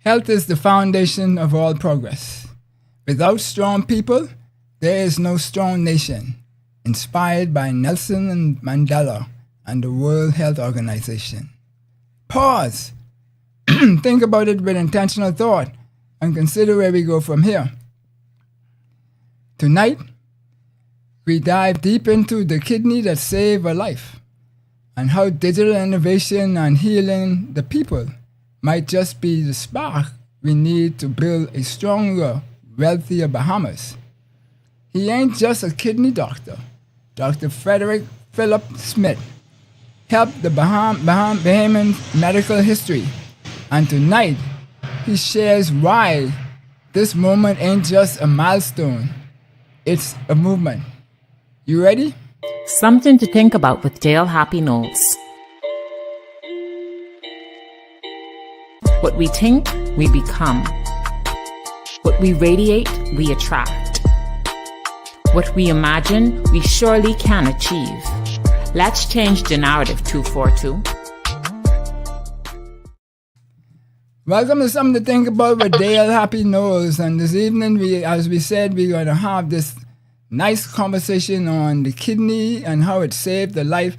Health is the foundation of all progress. Without strong people, there is no strong nation. Inspired by Nelson and Mandela and the World Health Organization. Pause. Think about it with intentional thought and consider where we go from here. Tonight, we dive deep into the kidney that saved a life and how digital innovation and healing the people might just be the spark we need to build a stronger, wealthier Bahamas. He ain't just a kidney doctor. Dr. Frederick Philip Smith helped the Bahamian medical history, and tonight he shares why this moment ain't just a milestone, it's a movement. You ready? Something to think about with Dale Happy Knowles. What we think, we become. What we radiate, we attract. What we imagine, we surely can achieve. Let's change the narrative, 242. Welcome to Something to Think About with Dale Happy Knowles. And this evening, as we said, we're going to have this nice conversation on the kidney and how it saved the life,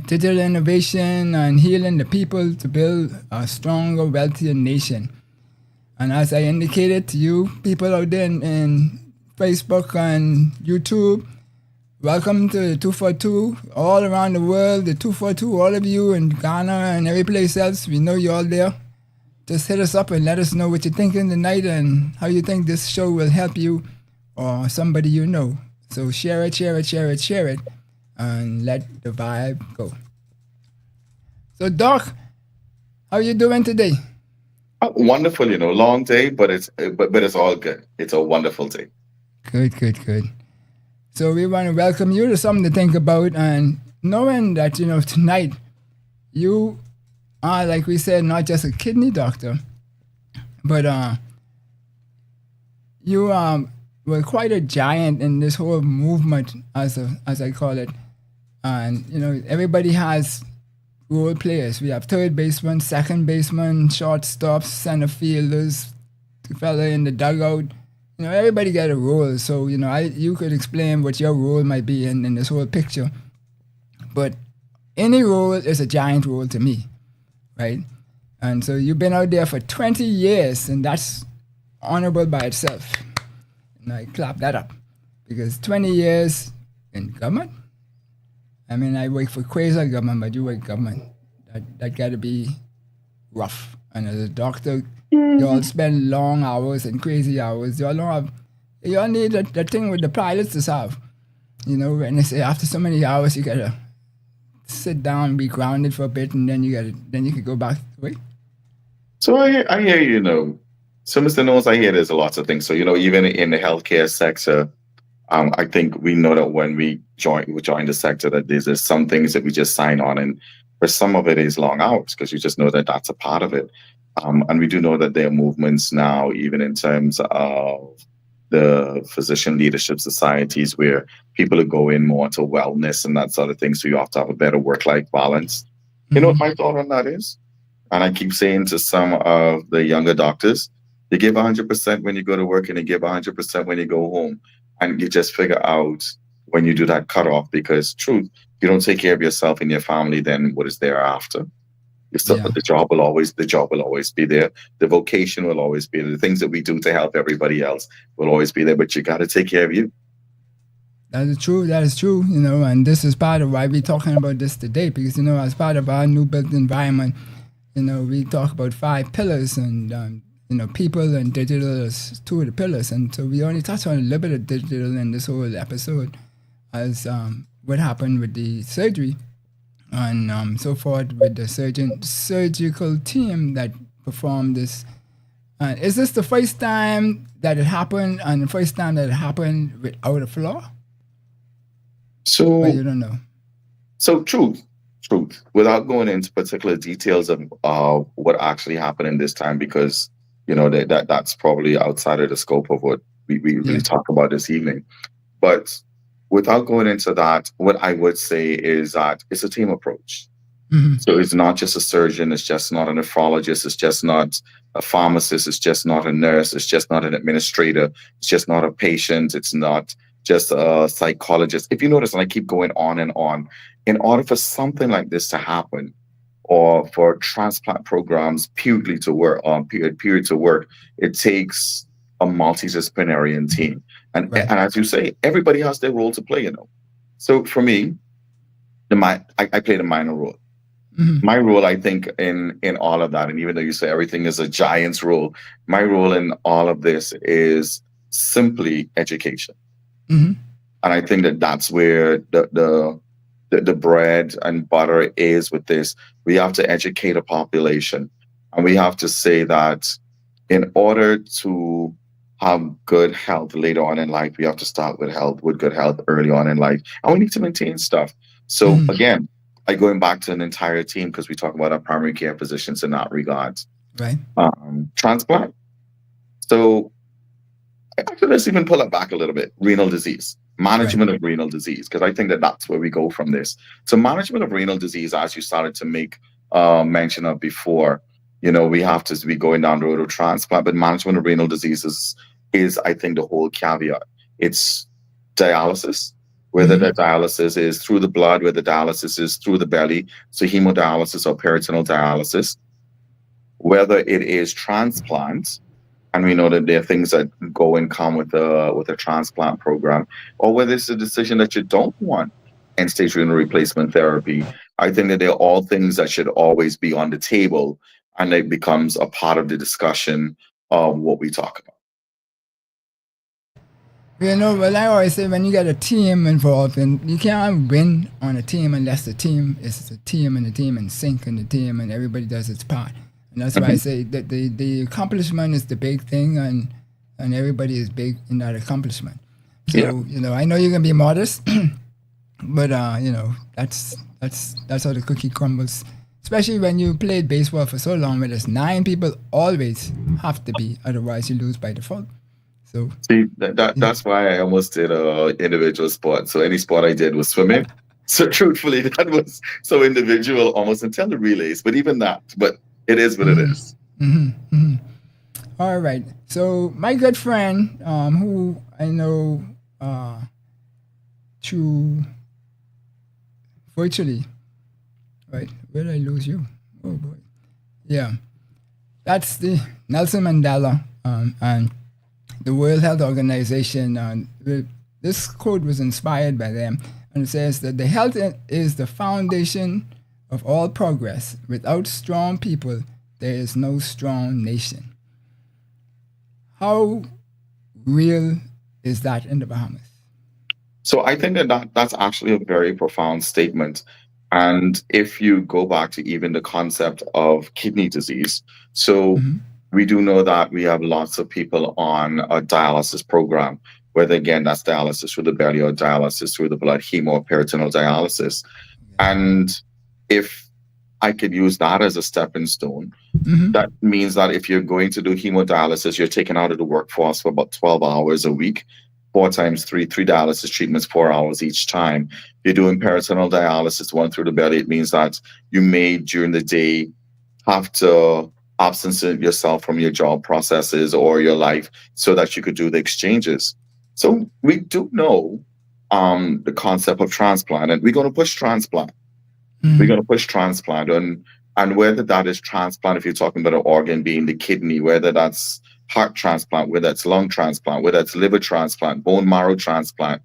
digital innovation, and healing the people to build a stronger, wealthier nation. And as I indicated to you, people out there in Facebook and YouTube, welcome to the 242 all around the world, the 242, all of you in Ghana and every place else. We know you're all there. Just hit us up and let us know what you're thinking tonight and how you think this show will help you or somebody you know. So share it, and let the vibe go. So Doc, how you doing today? Wonderful, long day, but it's all good. It's a wonderful day. Good. So we want to welcome you to Something to Think About, and knowing that, tonight you are, like we said, not just a kidney doctor, but you were quite a giant in this whole movement, as I call it. And, everybody has role players. We have third baseman, second baseman, shortstops, center fielders, the fella in the dugout. Everybody got a role. So, you could explain what your role might be in this whole picture. But any role is a giant role to me, right? And so you've been out there for 20 years, and that's honorable by itself. And I clap that up. Because 20 years in government, I mean, I work for quasi-government, but you work government. That got to be rough. And as a doctor, you all spend long hours and crazy hours. You all need that thing with the pilots to have. When they say after so many hours, you got to sit down, be grounded for a bit, and then you can go back. Wait. So I hear So Mr. Knowles, I hear there's a lot of things. So even in the healthcare sector, I think we know that when we join the sector, that there's some things that we just sign on, and for some of it is long hours because you just know that that's a part of it. And we do know that there are movements now, even in terms of the physician leadership societies, where people are going more to wellness and that sort of thing. So you have to have a better work-life balance. Mm-hmm. You know what my thought on that is? And I keep saying to some of the younger doctors, you give 100% when you go to work and you give 100% when you go home. And you just figure out when you do that cutoff, because truth, you don't take care of yourself and your family, then what is there after? The job will always be there. The vocation will always be there. The things that we do to help everybody else will always be there, but you got to take care of you. That is true, and this is part of why we're talking about this today, because, as part of our new built environment, we talk about 5 pillars, and, people and digital is 2 of the pillars. And so we only touch on a little bit of digital in this whole episode as what happened with the surgery and so forth with the surgical team that performed this. Is this the first time that it happened, and the first time that it happened without a flaw? So you don't know. So truth. Without going into particular details of what actually happened in this time, because that's probably outside of the scope of what we really talk about this evening. But without going into that, what I would say is that it's a team approach. So it's not just a surgeon, it's just not a nephrologist, it's just not a pharmacist, it's just not a nurse, it's just not an administrator, it's just not a patient, it's not just a psychologist. If you notice, and I keep going on and on, in order for something like this to happen, or for transplant programs period to work, it takes a multidisciplinary team. And Right. and as you say, everybody has their role to play, you know. So for me, I played a minor role. My role, I think, in all of that, and even though you say everything is a giant's role, my role in all of this is simply education. Mm-hmm. And I think that that's where the bread and butter is with this. We have to educate a population, and we have to say that in order to have good health later on in life, we have to start with good health early on in life, and we need to maintain stuff. So again, going back to an entire team, because we talk about our primary care physicians in that regard. Right. Transplant. So actually, let's even pull it back a little bit. Renal disease, management of renal disease, because I think that that's where we go from this. So management of renal disease, as you started to make mention of before, you know, we have to be going down the road of transplant, but management of renal diseases is I think the whole caveat. It's dialysis, whether the dialysis is through the blood, whether dialysis is through the belly, so hemodialysis or peritoneal dialysis, whether it is transplant, and we know that there are things that go and come with a transplant program, or whether it's a decision that you don't want end-stage renal replacement therapy. I think that they're all things that should always be on the table, and it becomes a part of the discussion of what we talk about. You know, well, I always say when you get a team involved, and you can't win on a team unless the team is a team and the team in sync and the team and everybody does its part. And that's why I say that the accomplishment is the big thing, and everybody is big in that accomplishment. So, you know, I know you're going to be modest, but, you know, that's how the cookie crumbles. Especially when you played baseball for so long, where there's 9 people always have to be, otherwise you lose by default. So see, that's why I almost did a individual sport. So any sport I did was swimming. So truthfully, that was so individual almost until the relays. But even that, but it is what it is. All right. So my good friend, who I know through virtually, right? Where did I lose you? Oh boy. Yeah, that's the Nelson Mandela and the World Health Organization. This quote was inspired by them, and it says that the health is the foundation of all progress. Without strong people, there is no strong nation. How real is that in the Bahamas? So I think that's actually a very profound statement. And if you go back to even the concept of kidney disease, so we do know that we have lots of people on a dialysis program, whether again that's dialysis through the belly or dialysis through the blood, hemo or peritoneal dialysis. And if I could use that as a stepping stone, that means that if you're going to do hemodialysis, you're taken out of the workforce for about 12 hours a week, 4 times 3 dialysis treatments, 4 hours each time. If you're doing peritoneal dialysis, 1 through the belly, it means that you may during the day have to absence yourself from your job processes or your life so that you could do the exchanges. So we do know the concept of transplant, and we're going to push transplant. We're going to push transplant, and whether that is transplant, if you're talking about an organ being the kidney, whether that's heart transplant, whether it's lung transplant, whether it's liver transplant, bone marrow transplant,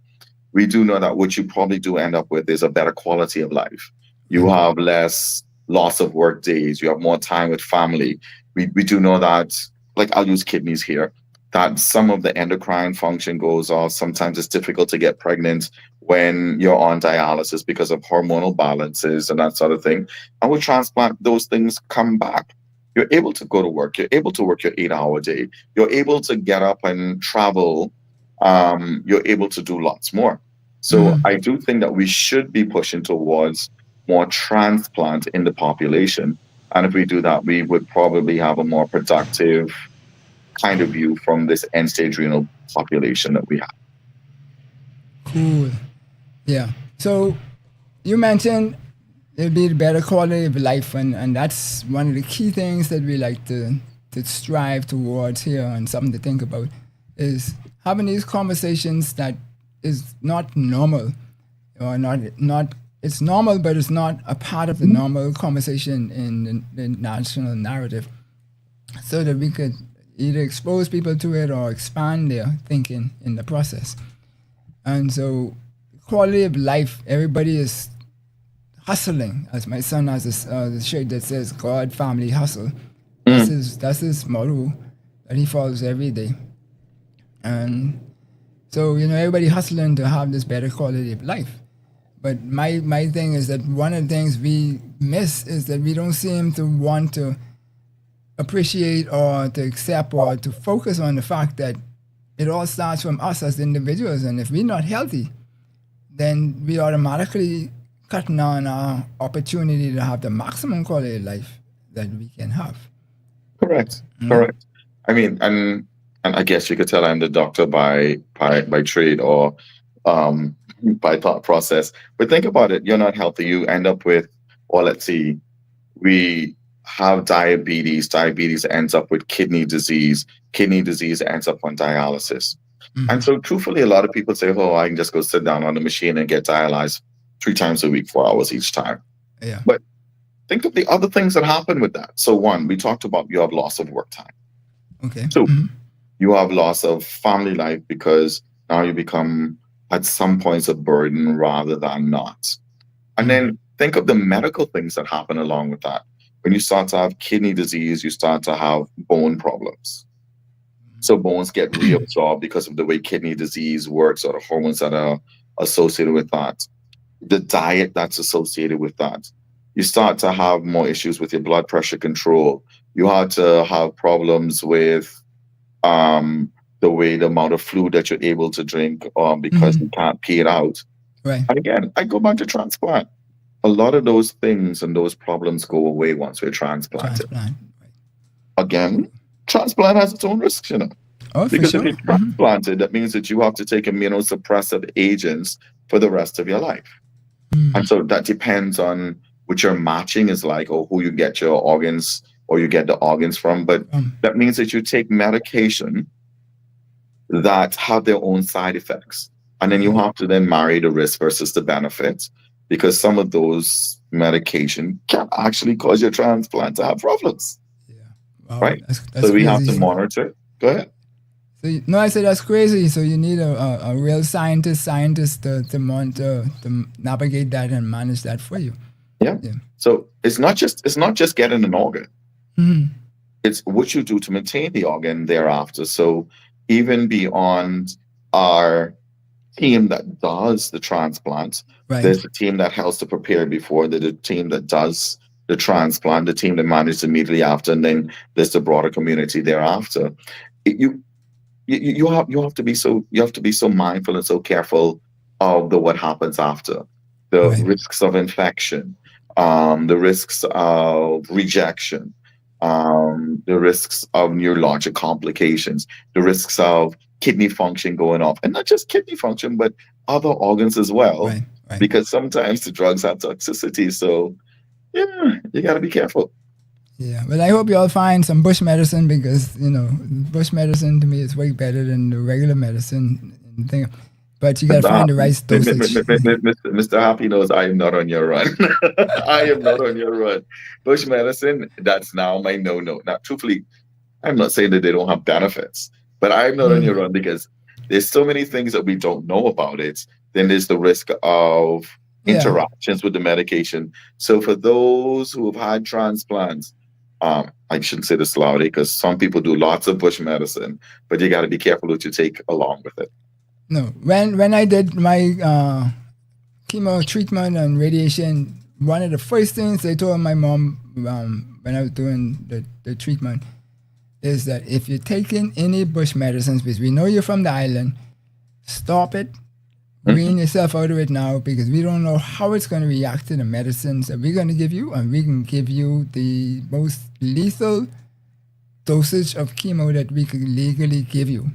we do know that what you probably do end up with is a better quality of life. You have less loss of work days, you have more time with family. We do know that, like I'll use kidneys here, that some of the endocrine function goes off. Sometimes it's difficult to get pregnant when you're on dialysis because of hormonal balances and that sort of thing. And with transplant, those things come back. You're able to go to work. You're able to work your 8-hour day. You're able to get up and travel. You're able to do lots more. So I do think that we should be pushing towards more transplant in the population. And if we do that, we would probably have a more productive kind of view from this end-stage renal population that we have. Cool. Yeah. So you mentioned it'll be a better quality of life, and that's one of the key things that we like to strive towards here, and something to think about is having these conversations that is not normal, or not it's normal, but it's not a part of the normal conversation in the national narrative, so that we could either expose people to it or expand their thinking in the process. And so quality of life, everybody is hustling. As my son has a shirt that says God, family, hustle. That's his motto that he follows every day. And so, everybody hustling to have this better quality of life. But my thing is that one of the things we miss is that we don't seem to want to appreciate or to accept or to focus on the fact that it all starts from us as individuals. And if we're not healthy, then we automatically cutting down our opportunity to have the maximum quality of life that we can have. Correct. Correct. I mean, and I guess you could tell I'm the doctor by trade or by thought process. But think about it. You're not healthy. You end up with, or let's see, we have diabetes. Diabetes ends up with kidney disease. Kidney disease ends up on dialysis. And so truthfully, a lot of people say, oh, I can just go sit down on the machine and get dialyzed 3 times a week, 4 hours each time. Yeah. But think of the other things that happen with that. So one, we talked about you have loss of work time. Okay. 2, you have loss of family life because now you become at some points a burden rather than not. And then think of the medical things that happen along with that. When you start to have kidney disease, you start to have bone problems. So bones get reabsorbed because of the way kidney disease works or the hormones that are associated with that. The diet that's associated with that. You start to have more issues with your blood pressure control. You have to have problems with the amount of fluid that you're able to drink because you can't pee it out. Right. And again, I go back to transplant. A lot of those things and those problems go away once we're transplanted. Right. Again, transplant has its own risks, Oh, because for if sure. you're transplanted, that means that you have to take immunosuppressive agents for the rest of your life. And so that depends on what your matching is like or who you get your organs or you get the organs from. But that means that you take medication that have their own side effects. And then you have to then marry the risk versus the benefit, because some of those medication can actually cause your transplant to have problems. Yeah. Wow, right? That's So we crazy. have to monitor. Go ahead. So, no, I said that's crazy. So you need a real scientist to monitor, to navigate that and manage that for you. Yeah. So it's not just getting an organ. It's what you do to maintain the organ thereafter. So even beyond our team that does the transplant, there's a team that helps to prepare before, the team that does the transplant, the team that manages immediately after, and then there's the broader community thereafter. You have to be so mindful and so careful of what happens after, the risks of infection, the risks of rejection, the risks of neurologic complications, the risks of kidney function going off, and not just kidney function, but other organs as well, because sometimes the drugs have toxicity. So yeah, you got to be careful. Yeah, well, I hope you all find some bush medicine, because bush medicine to me is way better than the regular medicine thing. But you got to find the right dosage. Mr. Happy knows I am not on your run. I am not on your run. Bush medicine, that's now my no-no. Now, truthfully, I'm not saying that they don't have benefits, but I'm not on your run because there's so many things that we don't know about it. Then there's the risk of interactions with the medication. So for those who have had transplants, I shouldn't say this loudly because some people do lots of bush medicine, but you got to be careful what you take along with it. No, when I did my chemo treatment and radiation, one of the first things they told my mom when I was doing the treatment is that if you're taking any bush medicines, because we know you're from the island, stop it, wean yourself out of it now, because we don't know how it's going to react to the medicines that we're going to give you, and we can give you the most lethal dosage of chemo that we could legally give you.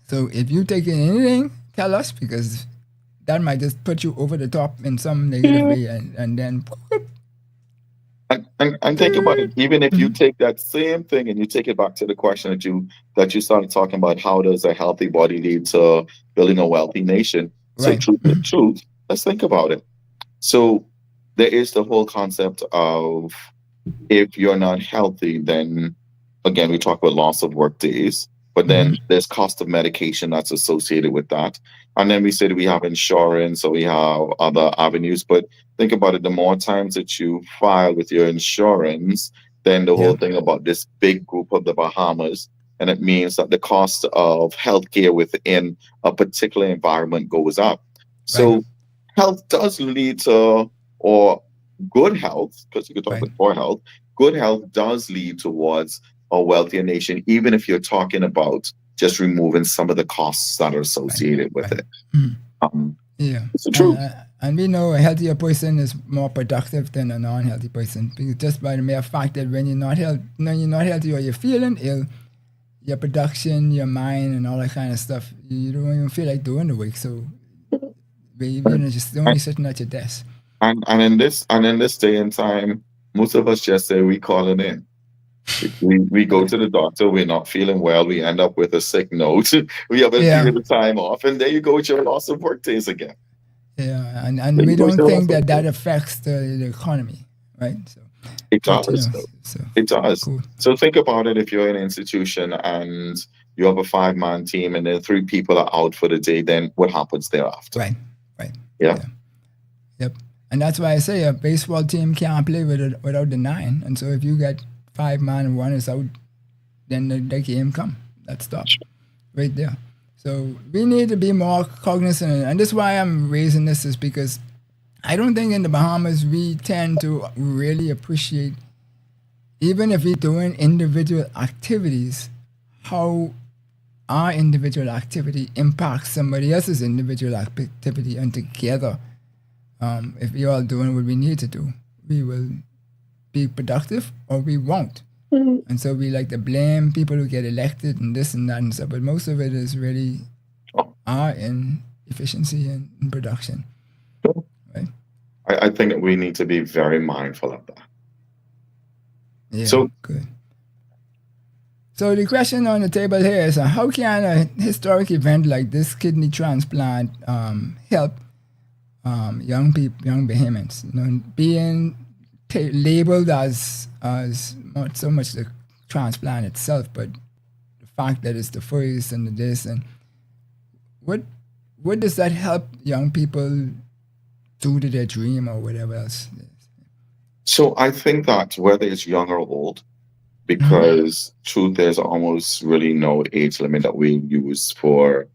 So if you're taking anything, tell us, because that might just put you over the top in some negative way, and then And think about it. Even if you take that same thing and you take it back to the question that you started talking about, how does a healthy body lead to building a wealthy nation? So right. truth, let's think about it. So there is the whole concept of, if you're not healthy, then again we talk about loss of work days, but then there's cost of medication that's associated with that. And then we said we have insurance, so we have other avenues. But think about it, the more times that you file with your insurance, then the whole thing about this big group of the Bahamas, and it means that the cost of healthcare within a particular environment goes up. So health does lead to, or good health, because you could talk about poor health, good health does lead towards a wealthier nation, even if you're talking about just removing some of the costs that are associated with it. It's the truth. And we know a healthier person is more productive than a non-healthy person, because just by the mere fact that when you're not healthy or you're feeling ill, your production, your mind, and all that kind of stuff, you don't even feel like doing the work. So you're just only sitting at your desk. And in this day and time, most of us just say we call it in. We go to the doctor, we're not feeling well, we end up with a sick note, we have a period of time off, and there you go with your loss of work days again. Yeah, and we don't think that affects the economy, right? So it does. It does. Cool. So think about it. If you're in an institution and you have a 5-man team and then 3 people are out for the day, then what happens thereafter? Right. Yeah. Yep. And that's why I say a baseball team can't play without the 9. And so if you get 5 man and 1 is out, then the game come. That stops right there. So we need to be more cognizant, and this is why I'm raising this, is because I don't think in the Bahamas we tend to really appreciate, even if we're doing individual activities, how our individual activity impacts somebody else's individual activity, and together, if we're all doing what we need to do, we will be productive or we won't. And so we like to blame people who get elected and this and that and stuff, but most of it is really our inefficiency in production. Right? I think that we need to be very mindful of that. Yeah, so good. So the question on the table here is, how can a historic event like this kidney transplant help young Bahamians, being labeled as not so much the transplant itself, but the fact that it's the first and the this, and what does that help young people do to their dream or whatever else? So I think that whether it's young or old, because truth, there's almost really no age limit that we use for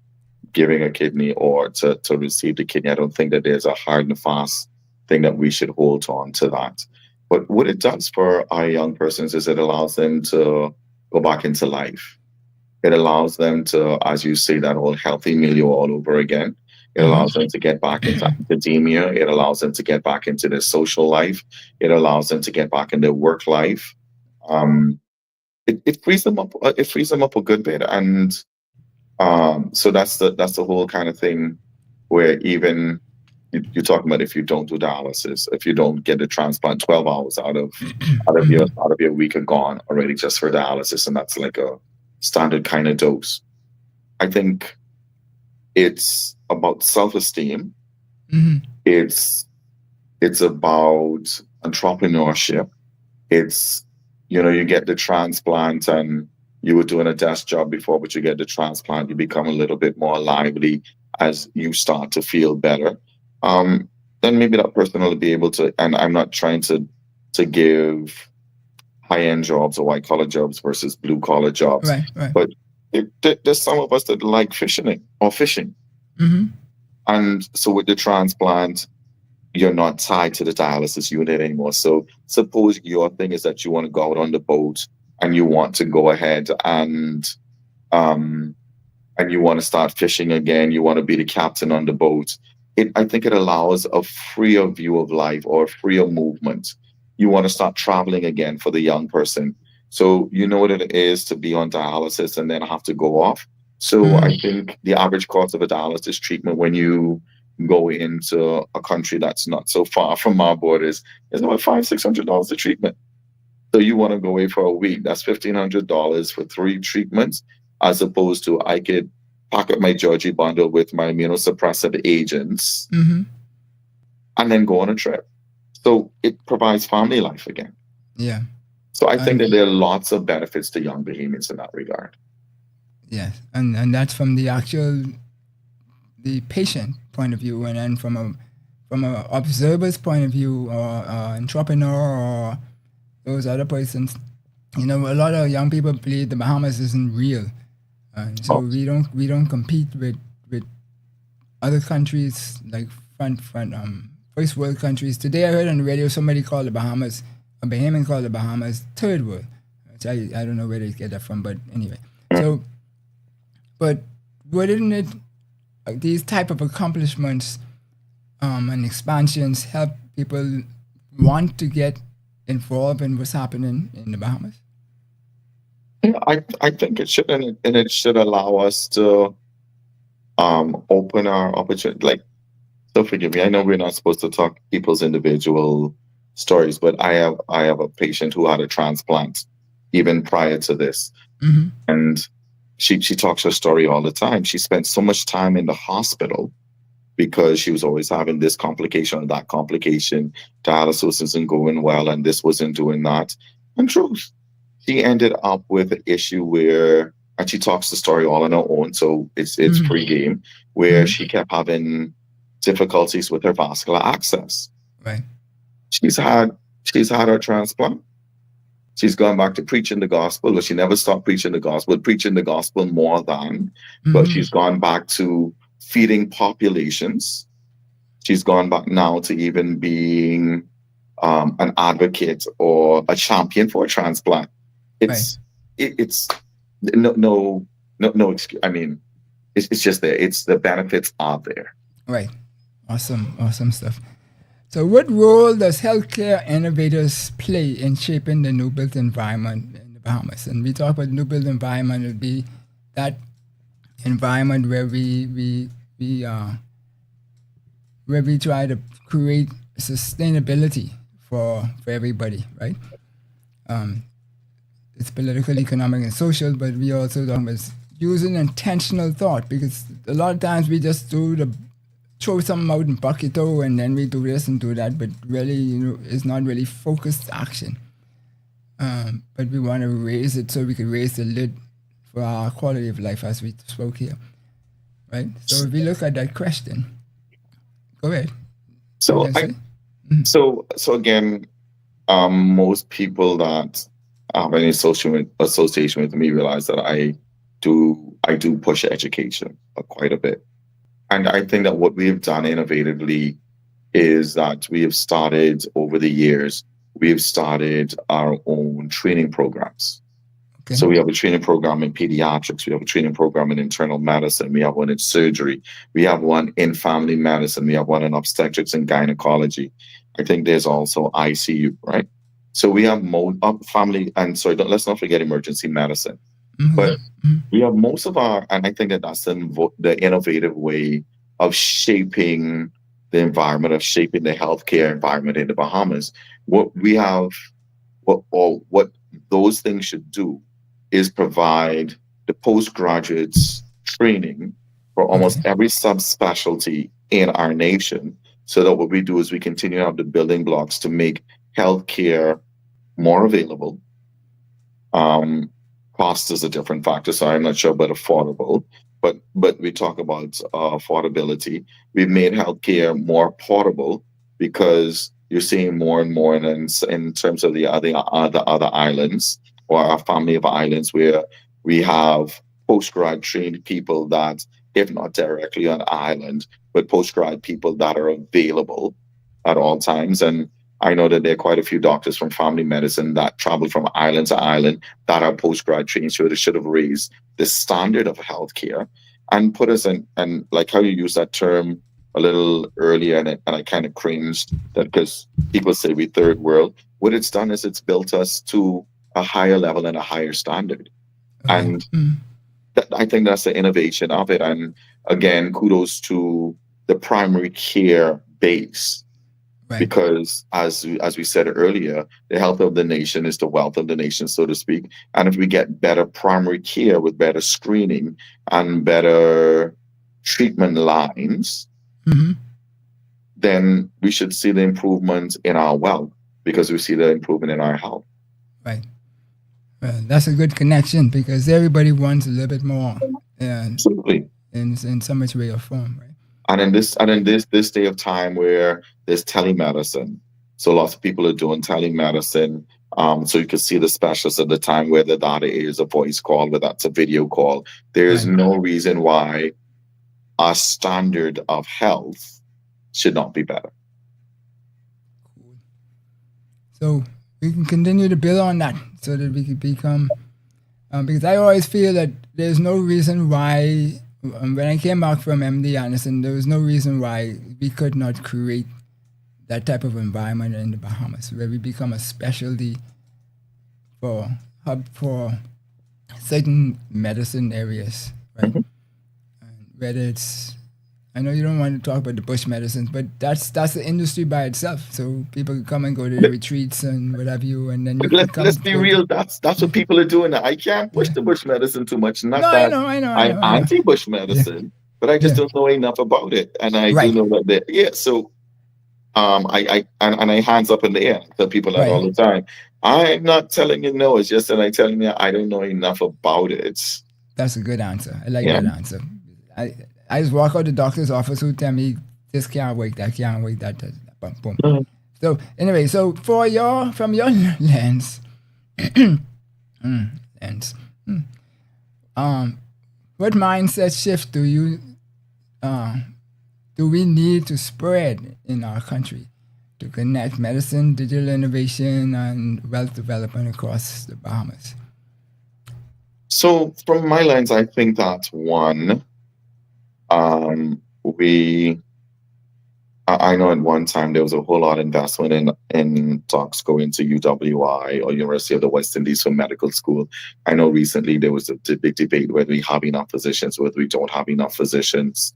giving a kidney or to receive the kidney. I don't think that there's a hard and fast thing that we should hold on to that. But what it does for our young persons is it allows them to go back into life. It allows them to, as you say, that whole healthy milieu all over again. It allows them to get back into academia. It allows them to get back into their social life. It allows them to get back in their work life. It frees them up. It frees them up a good bit, and so that's the whole kind of thing where even you're talking about, if you don't do dialysis, if you don't get the transplant, 12 hours out of your week are gone already just for dialysis, and that's like a standard kind of dose. I think it's about self-esteem. It's about entrepreneurship. It's, you get the transplant and you were doing a desk job before, but you get the transplant, you become a little bit more lively as you start to feel better. Then maybe that person will be able to, and I'm not trying to give high-end jobs or white-collar jobs versus blue-collar jobs, right. But there's some of us that like fishing. And so with the transplant, you're not tied to the dialysis unit anymore. So suppose your thing is that you want to go out on the boat and you want to go ahead and you want to start fishing again. You want to be the captain on the boat. I think it allows a freer view of life or a freer movement. You want to start traveling again for the young person. So you know what it is to be on dialysis and then have to go off. So I think the average cost of a dialysis treatment when you go into a country that's not so far from our borders, it's about $500-$600 a treatment. So you want to go away for a week, that's $1,500 for 3 treatments, as opposed to I could pack up my Georgie bundle with my immunosuppressive agents Mm-hmm. and then go on a trip. So it provides family life again. Yeah. So I think that there are lots of benefits to young Bahamians in that regard. Yes, and that's from the patient point of view, and then from a observer's point of view, or entrepreneur, or those other persons. A lot of young people believe the Bahamas isn't real, and so we don't compete with other countries like first world countries. Today I heard on the radio somebody called the Bahamas, a Bahamian called the Bahamas third world, which I don't know where they get that from, but anyway. So, but wouldn't it, these type of accomplishments and expansions help people want to get involved in what's happening in the Bahamas? Yeah, I think it should, and it should allow us to open our opportunity. Like, so forgive me, I know we're not supposed to talk people's individual stories, but I have a patient who had a transplant even prior to this, Mm-hmm. and she talks her story all the time. She spent so much time in the hospital because she was always having this complication or that complication. Dialysis isn't going well, and this wasn't doing that. And truth, she ended up with an issue where, and she talks the story all on her own, so it's Mm-hmm. free game, where Mm-hmm. she kept having difficulties with her vascular access. Right. She's had her transplant. She's gone back to preaching the gospel, but she never stopped preaching the gospel more than, but Mm-hmm. she's gone back to feeding populations. She's gone back now to even being an advocate or a champion for a transplant. It's no excuse. I mean, it's just there. It's the benefits are there. Right. Awesome stuff. So what role does healthcare innovators play in shaping the new built environment in the Bahamas? And we talk about new built environment, it would be that environment where we try to create sustainability for everybody, right? It's political, economic, and social, but we also talk about using intentional thought, because a lot of times we just throw something out in bucket-o, and then we do this and do that, but really, it's not really focused action. But we want to raise it so we can raise the lid for our quality of life, as we spoke here, right? So if we look at that question, go ahead. So again, most people that have any association with me realize that I do push education quite a bit. And I think that what we have done innovatively is that we have started over the years, we've started our own training programs. Okay. So we have a training program in pediatrics, we have a training program in internal medicine, we have one in surgery, we have one in family medicine, we have one in obstetrics and gynecology. I think there's also ICU, right? So we have family, and let's not forget emergency medicine. Mm-hmm. But we have most of our, and I think that that's the innovative way of shaping the environment, of shaping the healthcare environment in the Bahamas. What those things should do is provide the postgraduates training for almost every subspecialty in our nation, so that what we do is we continue to have the building blocks to make healthcare more available. Cost is a different factor, so I'm not sure about affordable, but we talk about affordability. We've made healthcare more portable, because you're seeing more and more in terms of the other islands, or our family of islands, where we have post-grad trained people that, if not directly on island, but post-grad people that are available at all times. And I know that there are quite a few doctors from family medicine that travel from island to island that are post-grad trained, so they should have raised the standard of healthcare and put us in, and like how you use that term a little earlier, and I kind of cringed that, because people say we third world. What it's done is it's built us to a higher level and a higher standard. And I think that's the innovation of it. And again, kudos to the primary care base. Right. Because as we said earlier, the health of the nation is the wealth of the nation, so to speak. And if we get better primary care with better screening and better treatment lines, Mm-hmm. then we should see the improvement in our wealth because we see the improvement in our health. Right. Well, that's a good connection because everybody wants a little bit more Absolutely. in so much way or form, right? And in this day of time where there's telemedicine, so lots of people are doing telemedicine. So you can see the specialists at the time, whether that is a voice call, whether that's a video call. There's Right. no reason why our standard of health should not be better. So we can continue to build on that so that we can become, because I always feel that there's no reason why, when I came back from MD Anderson, there was no reason why we could not create that type of environment in the Bahamas where we become a specialty for hub for certain medicine areas, right? Mhm. And whether it's, I know you don't want to talk about the bush medicines, but that's the industry by itself. So people can come and go to the retreats and what have you, and then you can come. Let's be real. That's what people are doing now. I can't push the bush medicine too much. Not No, that I know. I'm anti-bush medicine, but I just don't know enough about it. And I Right. do know that so I hands up in the air. Tell people that Right. all the time. I'm not telling you no. It's just that I'm telling you I don't know enough about it. That's a good answer. I like Yeah. that answer. I just walk out the doctor's office who tell me this can't work, that can't work, that boom, boom. Mhm. So anyway, so from your lens, what mindset shift do we need to spread in our country to connect medicine, digital innovation, and wealth development across the Bahamas? So from my lens, I think that one, I know at one time there was a whole lot of investment in talks going to UWI or University of the West Indies for medical school. I know recently there was a big debate whether we have enough physicians, whether we don't have enough physicians.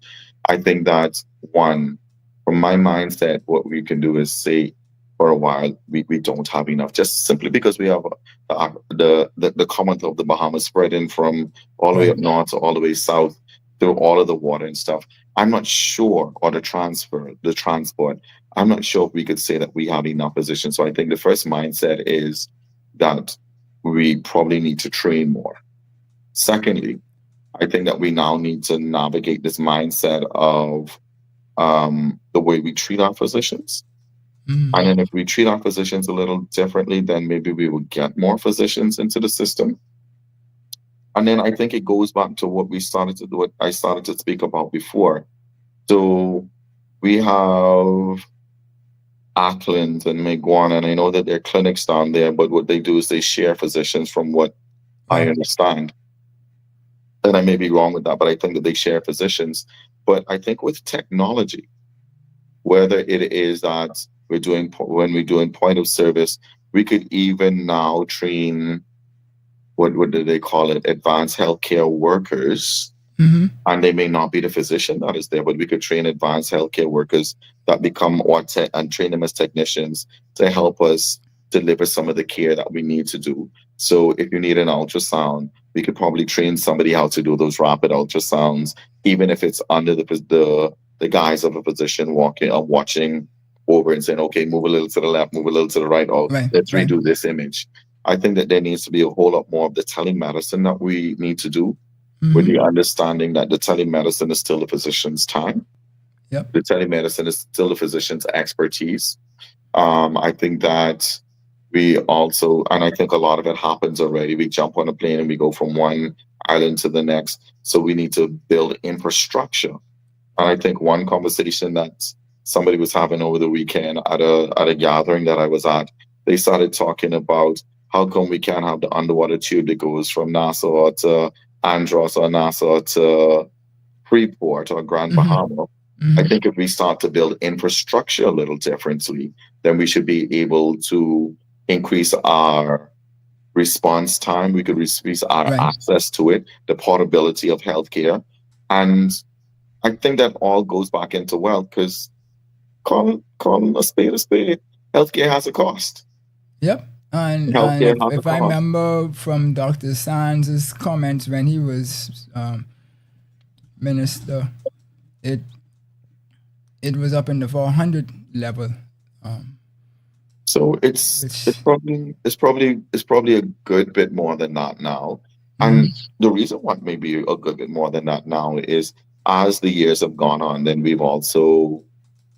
I think that one, from my mindset, what we can do is say for a while we don't have enough, just simply because we have the Commonwealth of the Bahamas spreading from all the way up north to all the way south through all of the water and stuff. I'm not sure, or the transport, I'm not sure if we could say that we have enough physicians. So I think the first mindset is that we probably need to train more. Secondly, I think that we now need to navigate this mindset of the way we treat our physicians. Mm. And then if we treat our physicians a little differently, then maybe we will get more physicians into the system. And then I think it goes back to what I started to speak about before. So we have Ackland and Meguan, and I know that there are clinics down there, but what they do is they share physicians from what I understand. And I may be wrong with that, but I think that they share physicians. But I think with technology, whether it is that when we're doing point of service, we could even now train, what do they call it, advanced healthcare workers. Mm-hmm. And they may not be the physician that is there, but we could train advanced healthcare workers that become and train them as technicians to help us deliver some of the care that we need to do. So if you need an ultrasound, we could probably train somebody how to do those rapid ultrasounds, even if it's under the guise of a physician watching over and saying, okay, move a little to the left, move a little to the right, or let's redo this image. I think that there needs to be a whole lot more of the telemedicine that we need to do, with the understanding that the telemedicine is still the physician's time. Yep. The telemedicine is still the physician's expertise. I think that we also, and I think a lot of it happens already. We jump on a plane and we go from one island to the next. So we need to build infrastructure. And I think one conversation that somebody was having over the weekend at a gathering that I was at, they started talking about how come we can't have the underwater tube that goes from Nassau to Andros or Nassau to Freeport or Grand Bahama. I think if we start to build infrastructure a little differently, then we should be able to increase our response time. We could increase our access to it, the portability of healthcare. And I think that all goes back into wealth because call a spade a spade. Healthcare has a cost. Yep. And Healthcare has a if I cost. remember from Dr. Sands' comments when he was minister, it was up in the 400 level. So it's probably a good bit more than that now. And the reason why maybe a good bit more than that now is as the years have gone on, then we've also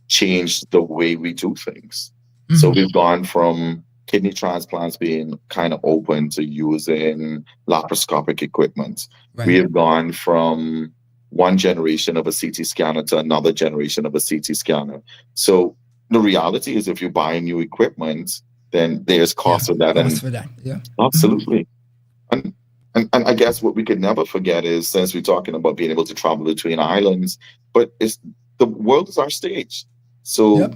changed the way we do things. So we've gone from kidney transplants being kind of open to using laparoscopic equipment. Right. We have gone from one generation of a CT scanner to another generation of a CT scanner. So the reality is if you buy new equipment, then there's cost for that. Cost for that, yeah. Absolutely. And I guess what we could never forget is, since we're talking about being able to travel between islands, but the world is our stage. So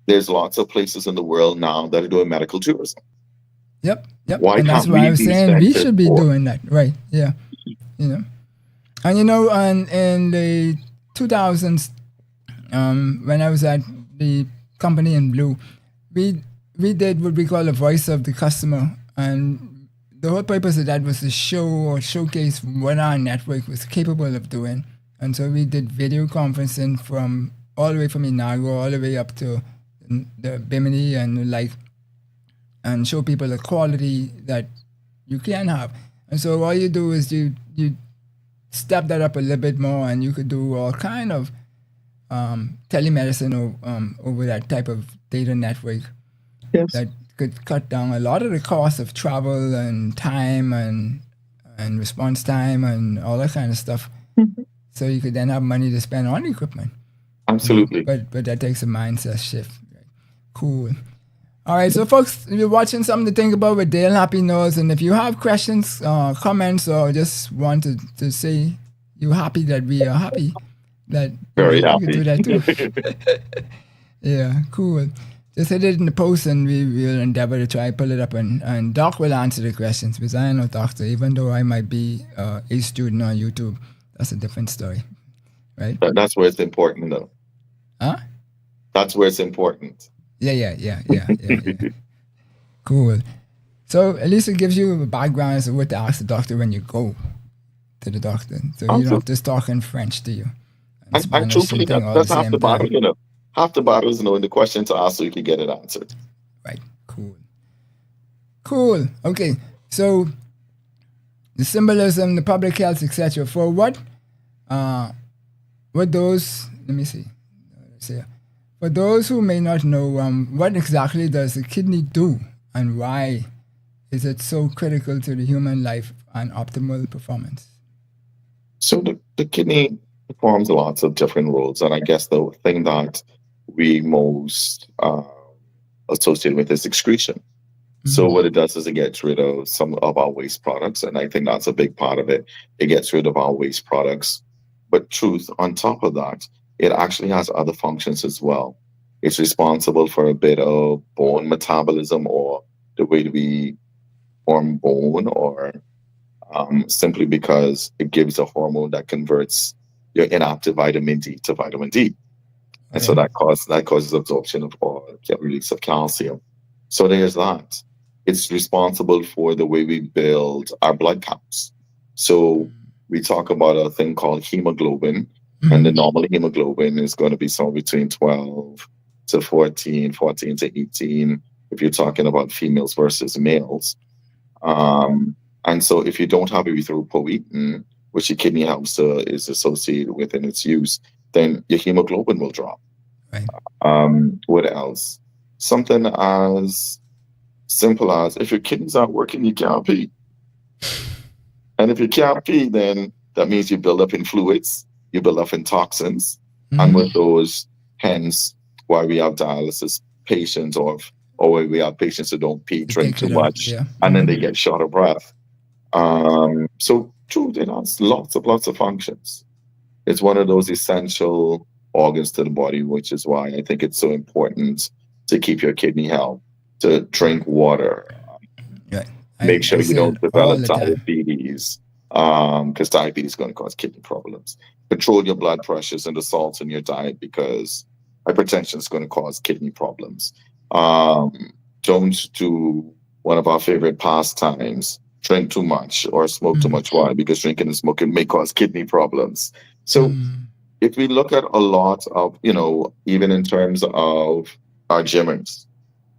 there's lots of places in the world now that are doing medical tourism. Yep. Why and that's can't why we I was be saying we should be for- doing that, right? Yeah. You know, and in the 2000s, when I was at the company in Blue, we did what we call a voice of the customer, and the whole purpose of that was to show or showcase what our network was capable of doing. And so we did video conferencing from all the way from Inago all the way up to the Bimini and show people the quality that you can have. And so all you do is you step that up a little bit more, and you could do all kind of telemedicine over that type of data network. Yes. That could cut down a lot of the cost of travel and time and response time and all that kind of stuff. So you could then have money to spend on equipment. Absolutely. But that takes a mindset shift. Cool. All right, so folks, you're watching something to think about with Dale Happy Knowles, and if you have questions, comments, or just want to say you're happy that we are happy, that Very you happy. can do that too. Yeah, cool. Just hit it in the post, and we will endeavor to try pull it up, and Doc will answer the questions, because I am no doctor, even though I might be a student on YouTube. That's a different story, right? That's where it's important, though. Huh? That's where it's important. Yeah. Cool. So at least it gives you a background as to what to ask the doctor when you go to the doctor. So you don't have to talk in French to you. And truthfully, that's half the battle, you know. Half the battle is knowing the question to ask so you can get it answered. Right. Cool. Okay. So the symbolism, the public health, etc. For what those, let me see. For those who may not know, what exactly does the kidney do, and why is it so critical to the human life and optimal performance? So the kidney performs lots of different roles, and I guess the thing that we most associate with is excretion. So what it does is it gets rid of some of our waste products, and I think that's a big part of it. It gets rid of our waste products. But truth, on top of that, it actually has other functions as well. It's responsible for a bit of bone metabolism, or the way we form bone, or simply because it gives a hormone that converts your inactive vitamin D to vitamin D. And so that causes absorption of or release of calcium. So there's that. It's responsible for the way we build our blood counts. So we talk about a thing called hemoglobin, and the normal hemoglobin is going to be somewhere between 12 to 14 to 18, if you're talking about females versus males. And so if you don't have erythropoietin, which your kidney helps is associated with in its use, then your hemoglobin will drop. Right. What else? Something as simple as if your kidneys aren't working, you can't pee. And if you can't pee, then that means you build up in fluids, you build up in toxins. And with those, hence why we have dialysis patients or we have patients who don't pee, drink too much, and then they get short of breath. So true, it has lots of functions. It's one of those essential organs to the body, which is why I think it's so important to keep your kidney health, to drink water, make sure you don't develop diabetes, because diabetes is going to cause kidney problems. Control your blood pressures and the salts in your diet because hypertension is going to cause kidney problems. Don't do one of our favorite pastimes, drink too much or smoke too much. Why? Because drinking and smoking may cause kidney problems. So if we look at a lot of, even in terms of our gymmers,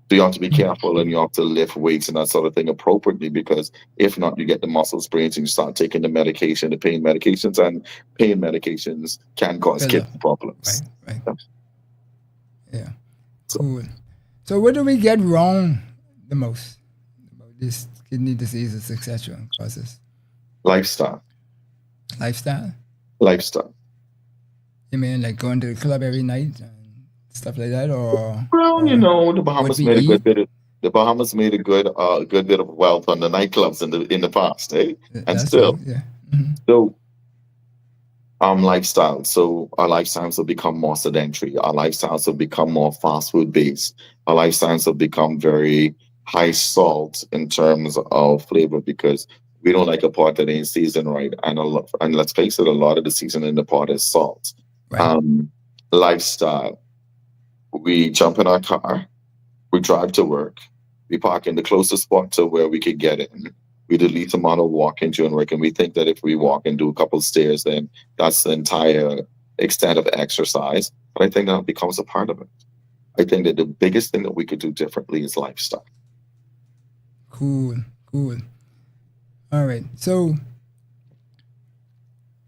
so you have to be careful and you have to lift weights and that sort of thing appropriately, because if not, you get the muscle sprains and you start taking the medication, the pain medications, and pain medications can cause kidney problems. Right. Yeah. Cool. So what do we get wrong the most about these kidney diseases, etc. causes? Lifestyle. You mean like going to the club every night and stuff like that, or? Well, the Bahamas made a good bit of. The Bahamas made a good bit of wealth on the nightclubs in the past, eh? And still, right, yeah. Mm-hmm. So, lifestyle. So our lifestyles have become more sedentary. Our lifestyles have become more fast food based. Our lifestyles have become very high salt in terms of flavor because we don't like a pot that ain't seasoned right. And let's face it, a lot of the seasoning in the pot is salt. Right. Lifestyle. We jump in our car, we drive to work, we park in the closest spot to where we could get in. We do the least amount of walking during work, and we think that if we walk and do a couple of stairs, then that's the entire extent of exercise. But I think that becomes a part of it. I think that the biggest thing that we could do differently is lifestyle. Cool. All right. So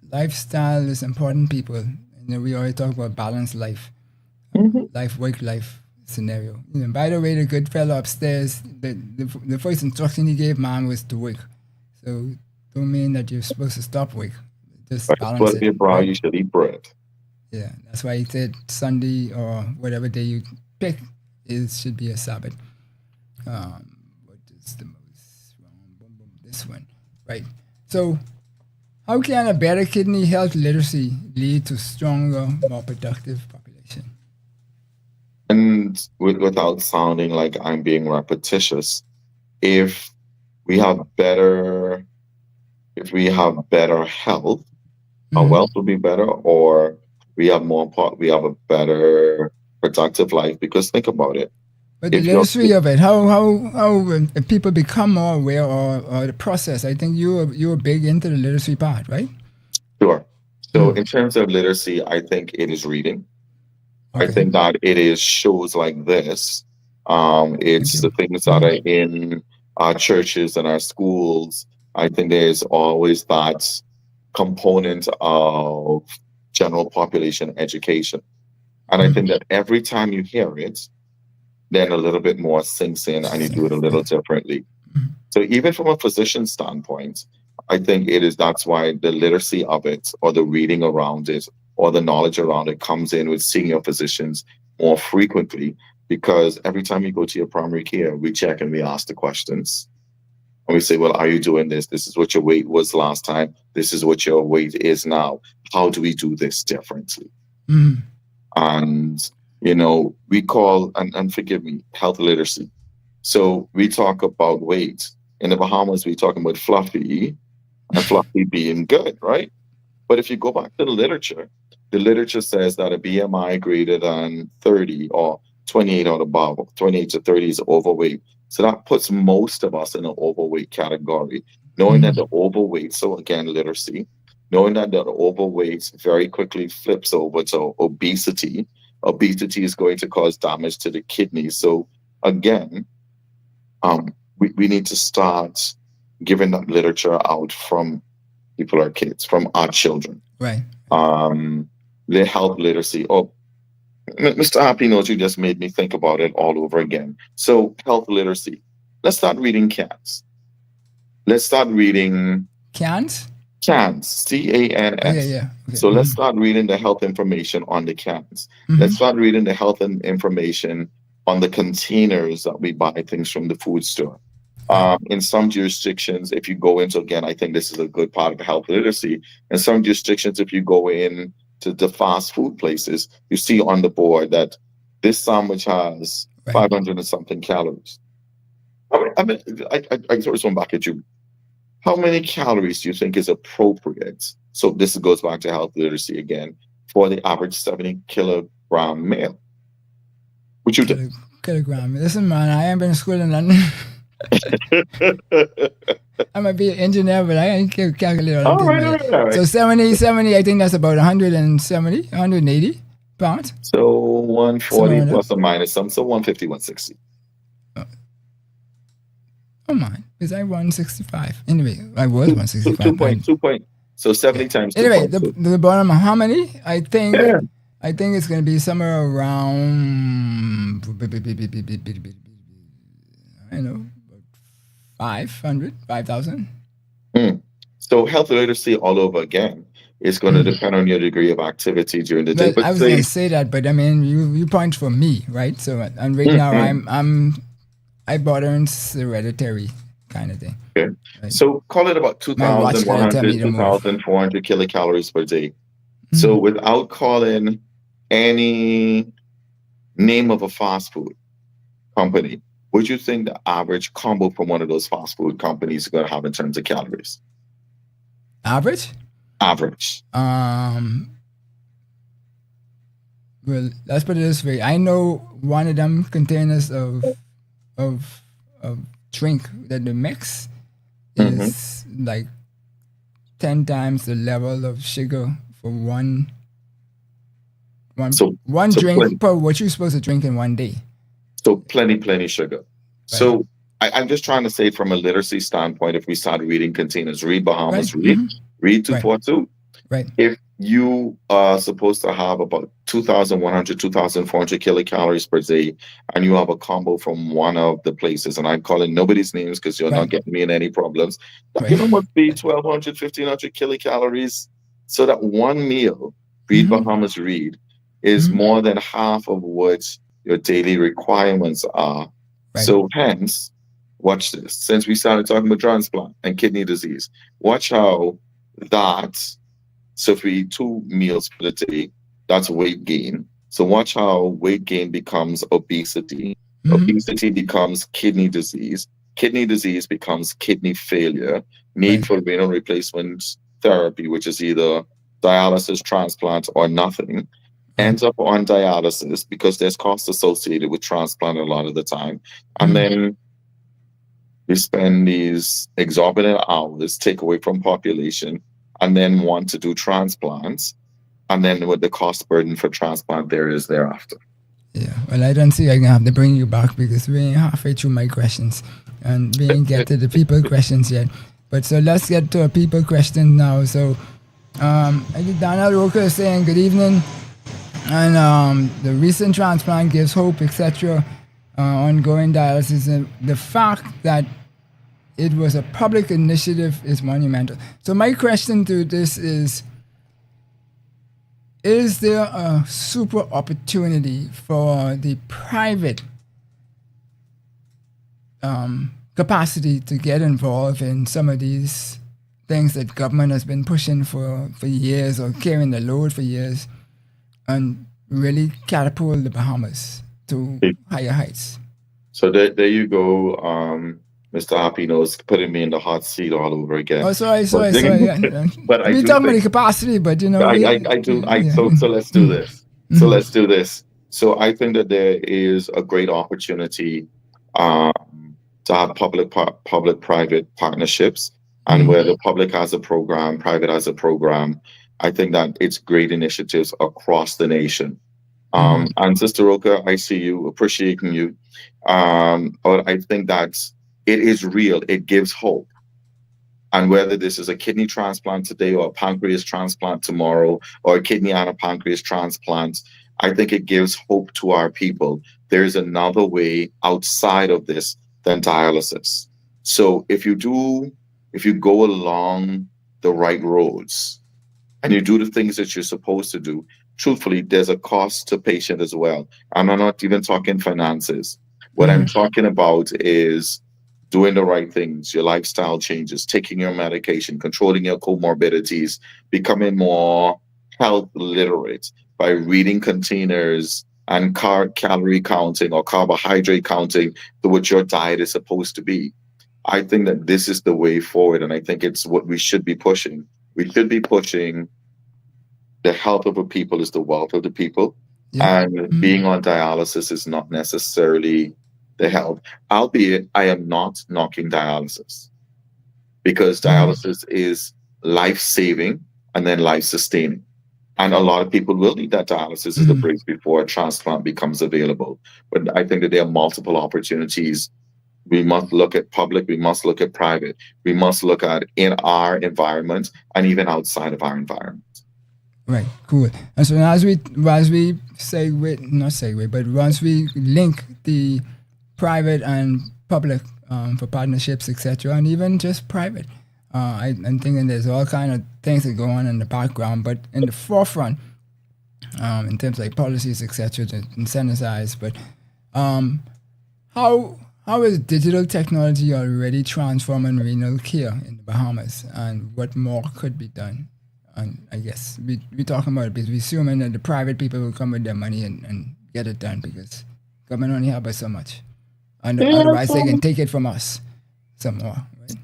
lifestyle is important, people. We always talk about balanced life. Work-life scenario. By the way, the good fellow upstairs, the first instruction he gave man was to work. So don't mean that you're supposed to stop work. Just balance it. You should eat bread. Yeah, that's why he said Sunday or whatever day you pick should be a Sabbath. What is the most wrong? This one, right? So, how can a better kidney health literacy lead to stronger, more productive population? And without sounding like I'm being repetitious, if we have better health, our wealth will be better, or we have a better productive life. Because think about it. But the literacy of it, how people become more aware or the process. I think you're big into the literacy part, right? Sure. So in terms of literacy, I think it is reading. Okay. I think that it is shows like this. It's the things that are in our churches and our schools. I think there's always that component of general population education. And I think that every time you hear it, then a little bit more sinks in and you do it a little differently. So even from a physician standpoint, I think that's why the literacy of it or the reading around it or the knowledge around it comes in with senior physicians more frequently, because every time you go to your primary care, we check and we ask the questions. And we say, well, are you doing this? This is what your weight was last time. This is what your weight is now. How do we do this differently? And, we call, and forgive me, health literacy. So we talk about weight. In the Bahamas, we talk about fluffy and fluffy being good, right? But if you go back to the literature says that a BMI greater than 30 or 28 or above, 28 to 30 is overweight. So that puts most of us in an overweight category. Knowing that the overweight, so again, literacy, knowing that the overweight very quickly flips over to obesity. Obesity is going to cause damage to the kidneys. So again, we need to start giving that literature out from people, our kids, from our children. Right. The health literacy. Oh, Mr. Happy knows you just made me think about it all over again. So health literacy. Let's start reading cans. Let's start reading cans. Cans. CANS. Yeah. Okay. So let's start reading the health information on the cans. Let's start reading the health information on the containers that we buy things from the food store. In some jurisdictions, if you go into, again, I think this is a good part of health literacy. In some jurisdictions, if you go in to the fast food places, you see on the board that this sandwich has 500 and something calories. I throw this one back at you. how many calories do you think is appropriate? So this goes back to health literacy again for the average 70 kilogram male. Would you do? Kilogram. Listen, man, I ain't been to school in London. I might be an engineer, but I ain't calculate all right. So 70, I think that's about 170, 180 pounds. So 140 plus or minus some, so 150, 160. Oh my, is I 165? Anyway, I was 165. 2 point. So 70 times 2. Anyway, the bottom, how many? I think it's going to be somewhere around, I don't know, 500, 5,000. So health literacy all over again is going to depend on your degree of activity during the day. But I was going to say that, but I mean, you point for me, right? So, and right now I border on hereditary kind of thing. Okay. Right? So call it about 2,100, 2,400 kilocalories per day. So without calling any name of a fast food company, would you think the average combo from one of those fast food companies is going to have in terms of calories? Average. Well, let's put it this way. I know one of them containers of drink that the mix is like 10 times the level of sugar for one drink per what you're supposed to drink in one day. So plenty sugar. Right. So I'm just trying to say from a literacy standpoint, if we start reading containers, read Bahamas, read 242. Right. If you are supposed to have about 2,100, 2,400 kilocalories per day, and you have a combo from one of the places, and I'm calling nobody's names because you're not getting me in any problems, that must be 1,200, 1,500 kilocalories. So that one meal, read Bahamas, read, is more than half of what your daily requirements are. Right. So hence, watch this. Since we started talking about transplant and kidney disease, watch how that, so if we eat 2 meals per day, that's weight gain. So watch how weight gain becomes obesity. Obesity becomes kidney disease. Kidney disease becomes kidney failure. Need for renal replacement therapy, which is either dialysis, transplant, or nothing. Ends up on dialysis because there's costs associated with transplant a lot of the time. And then you spend these exorbitant hours, take away from population, and then want to do transplants. And then with the cost burden for transplant there is thereafter. Yeah, well, I don't see I'm going to have to bring you back because we ain't halfway through my questions. And we ain't get to the people questions yet. But so let's get to a people question now. So I think Donald Roker is saying good evening. And the recent transplant gives hope, etc. Ongoing dialysis. And the fact that it was a public initiative is monumental. So my question to this is there a super opportunity for the private capacity to get involved in some of these things that government has been pushing for years or carrying the load for years and really catapult the Bahamas to higher heights? So there you go. Mr. Happy Knows putting me in the hot seat all over again. Oh, sorry. But we talking about the capacity, but you know. So let's do this. Let's do this. So I think that there is a great opportunity to have public-private partnerships, and where the public has a program, private has a program. I think that it's great initiatives across the nation. And Sister Roka, I see you, appreciating you. But I think that it is real. It gives hope. And whether this is a kidney transplant today or a pancreas transplant tomorrow or a kidney and a pancreas transplant, I think it gives hope to our people. There's another way outside of this than dialysis. So if you go along the right roads and you do the things that you're supposed to do, truthfully, there's a cost to patient as well. And I'm not even talking finances. What I'm talking about is doing the right things, your lifestyle changes, taking your medication, controlling your comorbidities, becoming more health literate by reading containers and calorie counting or carbohydrate counting to what your diet is supposed to be. I think that this is the way forward, and I think it's what we should be pushing. We should be pushing the health of the people is the wealth of the people, Yeah. and being on dialysis is not necessarily the health. Albeit, I am not knocking dialysis because dialysis is life saving and then life sustaining. And a lot of people will need that dialysis as a bridge before a transplant becomes available. But I think that there are multiple opportunities. We must look at public, we must look at private, we must look at in our environment and even outside of our environment. Right, cool. And so as we segue, not segue, but once we link the private and public for partnerships, etc., and even just private, I'm thinking there's all kind of things that go on in the background, but in the forefront, in terms of like policies, etc., to incentivize. But how is digital technology already transforming renal care in the Bahamas, and what more could be done? And I guess we're talking about it because we're assuming that the private people will come with their money and get it done because government only have us so much. And otherwise they can take it from us some more. Right?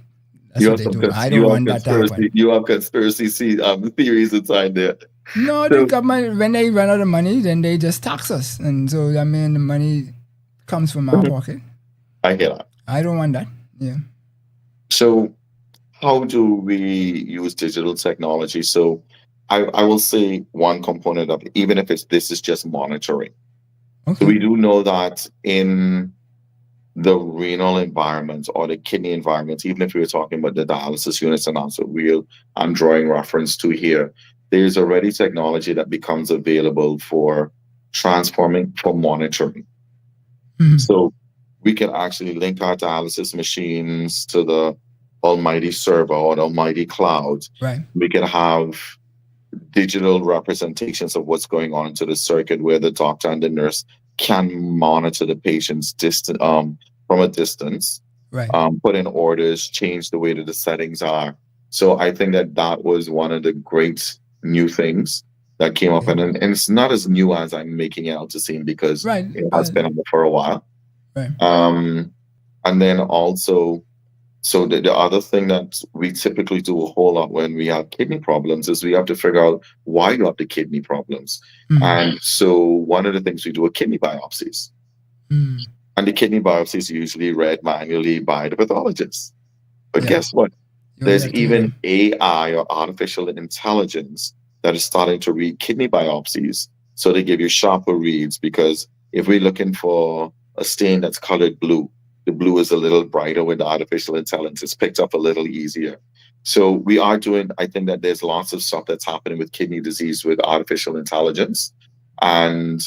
That's what they do. I don't want that to happen. You have conspiracy theories inside there. No, the government, when they run out of money, then they just tax us. And so, I mean, the money comes from our pocket. I hear that. I don't want that. Yeah. So how do we use digital technology? So I will say one component of it, even if this is just monitoring. Okay. So we do know that in the renal environment or the kidney environment, even if we were talking about the dialysis units and also I'm drawing reference to here, there's already technology that becomes available for transforming, for monitoring. So we can actually link our dialysis machines to the almighty server or the almighty cloud. Right. We can have digital representations of what's going on to the circuit where the doctor and the nurse can monitor the patient's from a distance. Right. Put in orders, change the way that the settings are. So I think that was one of the great new things that came up, and it's not as new as I'm making it out to seem because it has been on for a while. Right. And then also, so the other thing that we typically do a whole lot when we have kidney problems is we have to figure out why you have the kidney problems. And so one of the things we do are kidney biopsies. And the kidney biopsies are usually read manually by the pathologist. But guess what? There's even AI or artificial intelligence that is starting to read kidney biopsies. So they give you sharper reads, because if we're looking for a stain that's colored blue, the blue is a little brighter with the artificial intelligence. It's picked up a little easier. So we are doing, I think that there's lots of stuff that's happening with kidney disease with artificial intelligence. And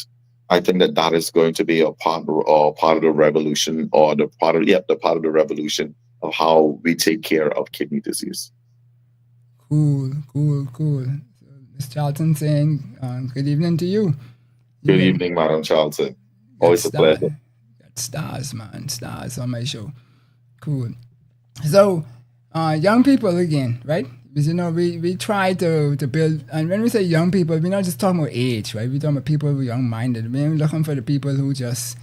I think that is going to be a part of the revolution, or the part of the revolution of how we take care of kidney disease. Cool. Ms. Charlton saying, good evening to you. Good evening, Madam Charlton. Always a pleasure. Got stars, man. Stars on my show. Cool. So, young people again, right? Because, we try to build, and when we say young people, we're not just talking about age, right? We're talking about people who are young-minded. We're looking for the people who just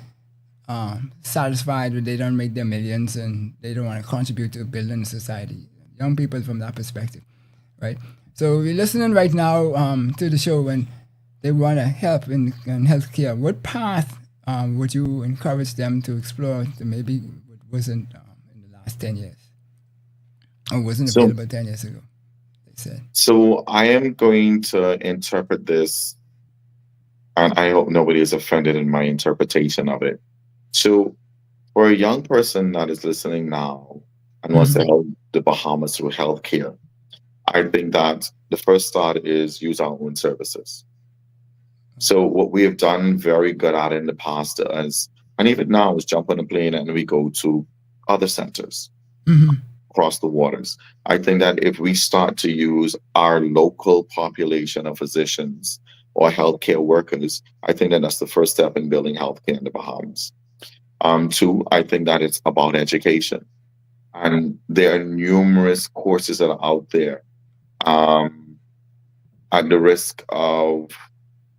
satisfied with they don't make their millions and they don't want to contribute to building society. Young people from that perspective, right? So we're listening right now to the show when they want to help in healthcare. What path would you encourage them to explore that maybe wasn't in the last 10 years? Or wasn't available 10 years ago, they said. So I am going to interpret this, and I hope nobody is offended in my interpretation of it. So for a young person that is listening now and wants to help the Bahamas through healthcare, I think that the first start is use our own services. So what we have done very good at in the past is, and even now, is jump on a plane and we go to other centers across the waters. I think that if we start to use our local population of physicians or healthcare workers, I think that that's the first step in building healthcare in the Bahamas. Two, I think that it's about education. And there are numerous courses that are out there. At the risk of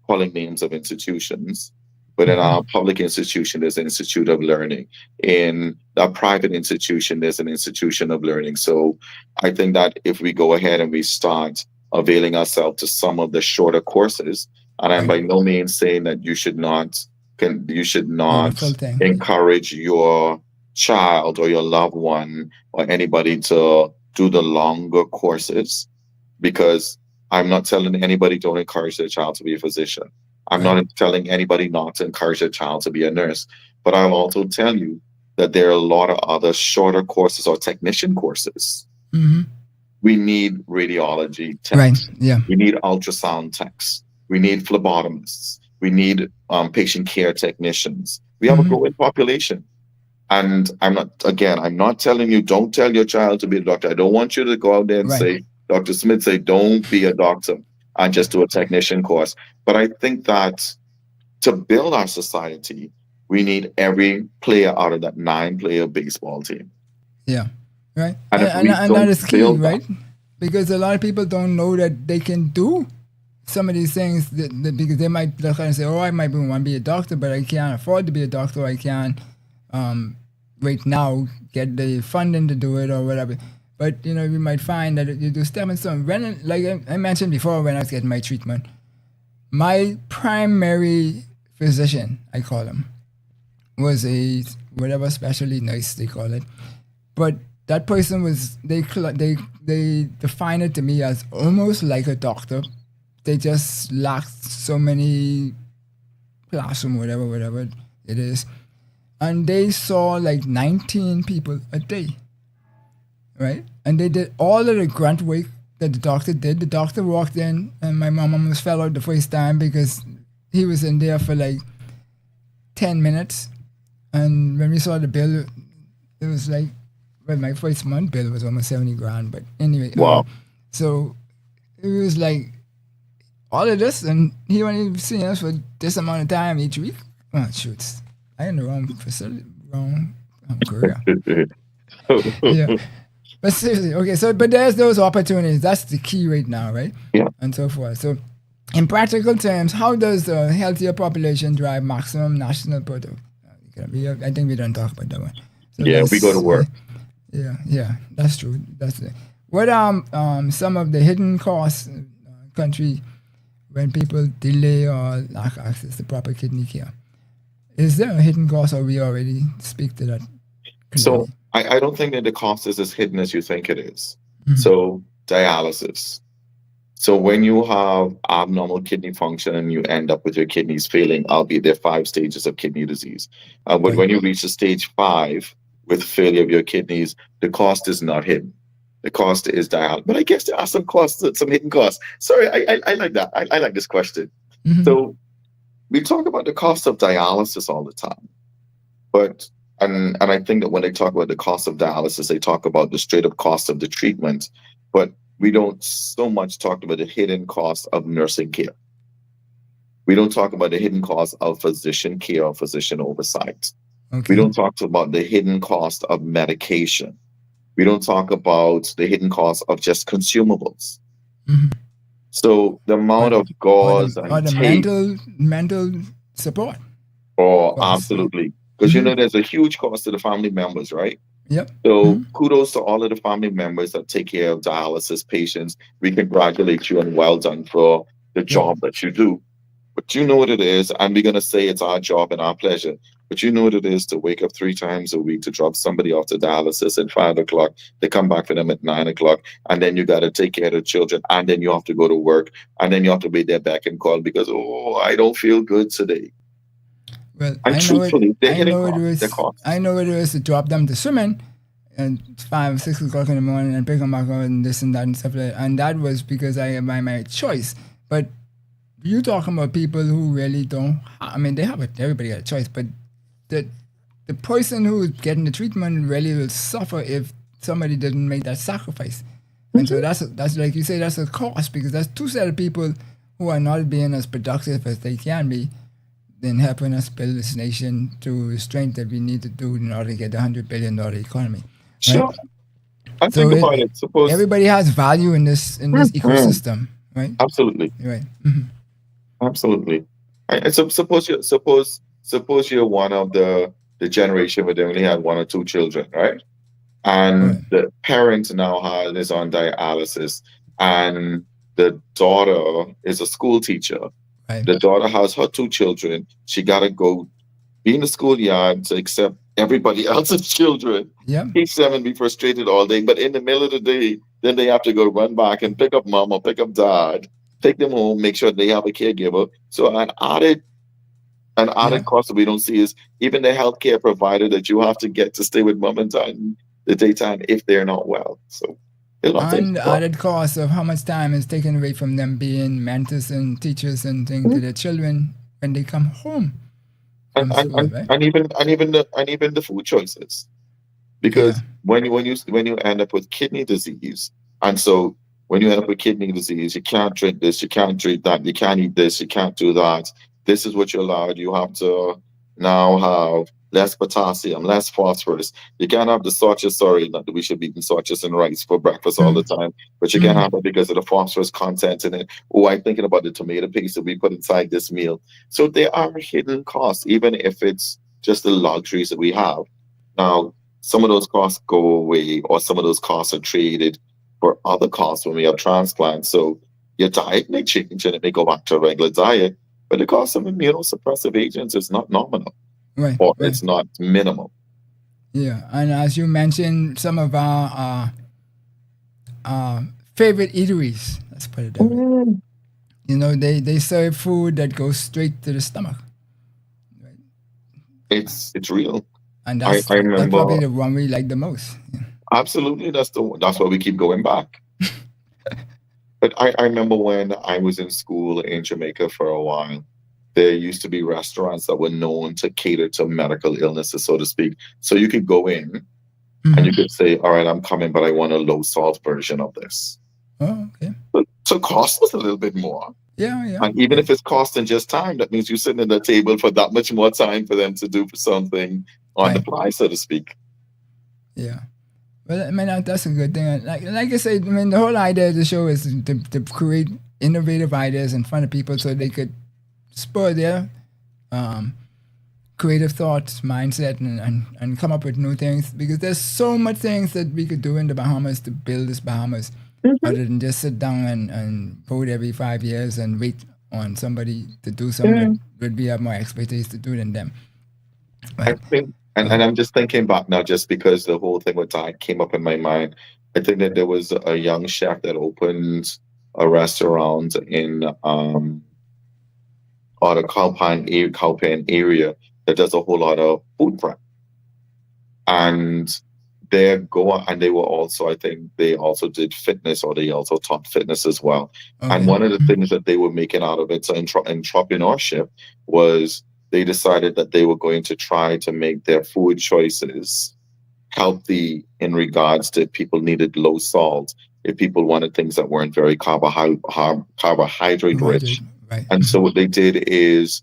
calling names of institutions, But in our public institution, there's an institute of learning. In a private institution, there's an institution of learning. So I think that if we go ahead and we start availing ourselves to some of the shorter courses, and I'm by no means saying that you should not encourage your child or your loved one or anybody to do the longer courses, because I'm not telling anybody don't encourage their child to be a physician. I'm not telling anybody not to encourage their child to be a nurse, but I'll also tell you that there are a lot of other shorter courses or technician courses. We need radiology techs. We need ultrasound techs. We need phlebotomists. We need patient care technicians. We have a growing population. And I'm not telling you, don't tell your child to be a doctor. I don't want you to go out there and say, Dr. Smith say, don't be a doctor and just do a technician course. But I think that to build our society, we need every player out of that 9-player baseball team. Yeah, right. And that is key, right? Because a lot of people don't know that they can do some of these things that because they might look and say, oh, I might want to be a doctor, but I can't afford to be a doctor. I can't right now get the funding to do it or whatever. But, you might find that you do stepping stone. When, like I mentioned before when I was getting my treatment, my primary physician, I call him, was a whatever specialty nurse they call it. But that person was, they define it to me as almost like a doctor. They just lacked so many classroom, whatever it is. And they saw like 19 people a day. Right? And they did all of the grunt work that the doctor did. The doctor walked in and my mom almost fell out the first time because he was in there for like 10 minutes. And when we saw the bill, it was like, well, my first month bill was almost 70 grand. But anyway. Wow. So it was like all of this, and he only seeing us for this amount of time each week. Oh, shoots. I in the wrong facility, wrong career. Yeah. But seriously, okay, so, but there's those opportunities. That's the key right now, right? Yeah. And so forth. So, in practical terms, how does a healthier population drive maximum national product? I think we don't talk about that one. So yeah, we go to work. Yeah, that's true. That's it. What some of the hidden costs in country when people delay or lack access to proper kidney care? Is there a hidden cost, or we already speak to that? So I don't think that the cost is as hidden as you think it is. So dialysis. So when you have abnormal kidney function and you end up with your kidneys failing, albeit there are 5 stages of kidney disease. But when you reach the stage 5 with failure of your kidneys, the cost is not hidden. The cost is dialysis. But I guess there are some costs, some hidden costs. Sorry, I like that. I like this question. So we talk about the cost of dialysis all the time. But and I think that when they talk about the cost of dialysis, they talk about the straight up cost of the treatment. But we don't so much talk about the hidden cost of nursing care. We don't talk about the hidden cost of physician care or physician oversight. We don't talk about the hidden cost of medication. We don't talk about the hidden cost of just consumables. So the amount of gauze and tape, mental support. Oh, absolutely. Because there's a huge cost to the family members, right? Yep. So kudos to all of the family members that take care of dialysis patients. We congratulate you and well done for the job that you do. But you know what it is, and we're going to say it's our job and our pleasure. But you know what it is to wake up 3 times a week to drop somebody off to dialysis at 5 o'clock. They come back for them at 9 o'clock. And then you got to take care of the children. And then you have to go to work. And then you have to be there back and call because, I don't feel good today. Well, and truthfully, I know it is to drop them to swimming at 5 or 6 o'clock in the morning and pick them back up and this and that and stuff like that. And that was because I my choice. But you talking about people who really don't. I mean, everybody got a choice, but the person who is getting the treatment really will suffer if somebody didn't make that sacrifice. And so that's like you say, that's a cost because that's 2 set of people who are not being as productive as they can be. In helping us build this nation to the strength that we need to do in order to get the $100 billion economy. Right? Sure. I think about it. Suppose everybody has value in this ecosystem, right? Absolutely. Right. Absolutely. So suppose suppose you're one of the generation where they only had one or two children, right? Right. And the parent now is on dialysis, and the daughter is a school teacher. Right. The daughter has her two children. She got to go be in the schoolyard to accept everybody else's children, Yep. teach them and be frustrated all day. But in the middle of the day, then they have to go run back and pick up mom or pick up dad, take them home, make sure they have a caregiver. So an Yeah. added cost that we don't see is even the healthcare provider that you have to get to stay with mom and dad in the daytime if they're not well. So a lot of things. And the added cost of how much time is taken away from them being mentors and teachers and things to their children when they come home from school, right? And even the food choices. Because Yeah. when you end up with kidney disease, and so when you end up with kidney disease, you can't drink this, you can't drink that, you can't eat this, you can't do that. This is what you're allowed. You have to now have less potassium, less phosphorus. You can't have the starches. Sorry, not that we should be eating starches and rice for breakfast all the time, but you can't have it because of the phosphorus content in it. Oh, I'm thinking about the tomato paste that we put inside this meal. So there are hidden costs, even if it's just the luxuries that we have. Now, some of those costs go away, or some of those costs are traded for other costs when we have transplants. So your diet may change and it may go back to a regular diet, but the cost of immunosuppressive agents is not nominal, Right. or Right. it's not minimal. Yeah. And as you mentioned, some of our favorite eateries, let's put it that way. You know, they serve food that goes straight to the stomach. It's real. And I that's remember probably the one we like the most. Yeah. absolutely that's why we keep going back. But I remember when I was in school in Jamaica for a while, there used to be restaurants that were known to cater to medical illnesses, so to speak. So you could go in and you could say, all right, I'm coming, but I want a low salt version of this. Oh, okay. So cost was a little bit more. Yeah, yeah. And even if it's costing just time, that means you're sitting at the table for that much more time for them to do something on the fly, so to speak. Yeah. Well, I mean, that's a good thing. Like I said, I mean, the whole idea of the show is to create innovative ideas in front of people so they could spur their creative thoughts, mindset, and come up with new things. Because there's so much things that we could do in the Bahamas to build this Bahamas, other than just sit down and vote every 5 years and wait on somebody to do something that we have more expertise to do than them. Right? I think, and I'm just thinking back now, just because the whole thing with diet came up in my mind. I think that there was a young chef that opened a restaurant in or the Calpine area that does a whole lot of food prep. And they were also, I think they also did fitness, or they also taught fitness as well. Okay. And one of the things that they were making out of it, so entrepreneurship, was they decided that they were going to try to make their food choices healthy in regards to if people needed low salt, if people wanted things that weren't very carbohydrate rich. Right. And so what they did is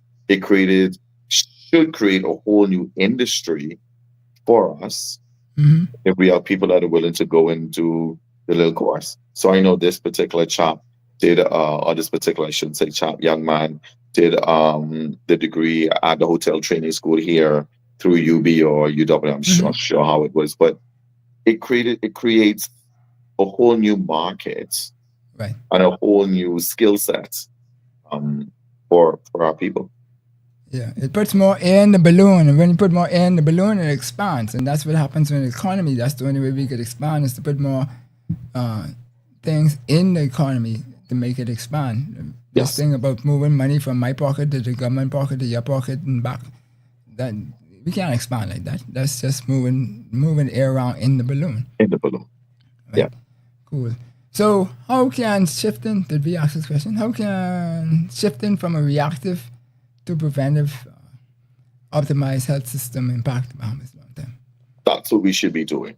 should create a whole new industry for us if we have people that are willing to go and do the little course. So I know this particular chap did, or this particular, I shouldn't say chap, young man did the degree at the hotel training school here through UB or UW. I'm not sure how it was, but it creates a whole new market, right, and a whole new skill set for our people. Yeah, it puts more air in the balloon, and when you put more air in the balloon, it expands, and that's what happens in the economy. That's the only way we could expand, is to put more things in the economy to make it expand. This thing about moving money from my pocket to the government pocket to your pocket and back, that we can't expand like that. That's just moving air around in the balloon. In the balloon. Right? Yeah. Cool. So how can shifting, did we ask this question? How can shifting from a reactive to preventive optimized health system impact the Bahamas long term? That's what we should be doing.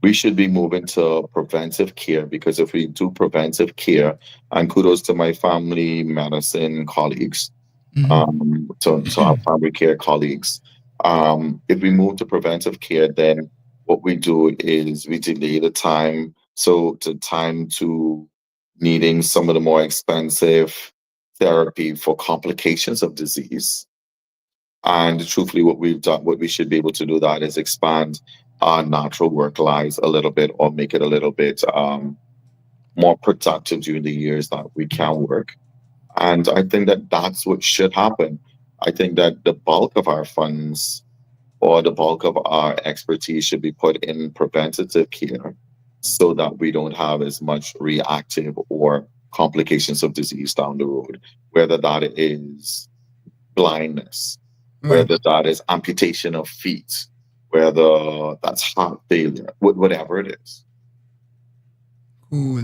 We should be moving to preventive care, because if we do preventive care, and kudos to my family medicine colleagues, to our family care colleagues, if we move to preventive care, then what we do is we delay the time. So the time to needing some of the more expensive therapy for complications of disease. And truthfully, what we should be able to do that is expand our natural work lives a little bit, or make it a little bit more productive during the years that we can work. And I think that that's what should happen. I think that the bulk of our funds or the bulk of our expertise should be put in preventative care so that we don't have as much reactive or complications of disease down the road, whether that is blindness, Right. whether that is amputation of feet, whether that's heart failure, whatever it is. Cool.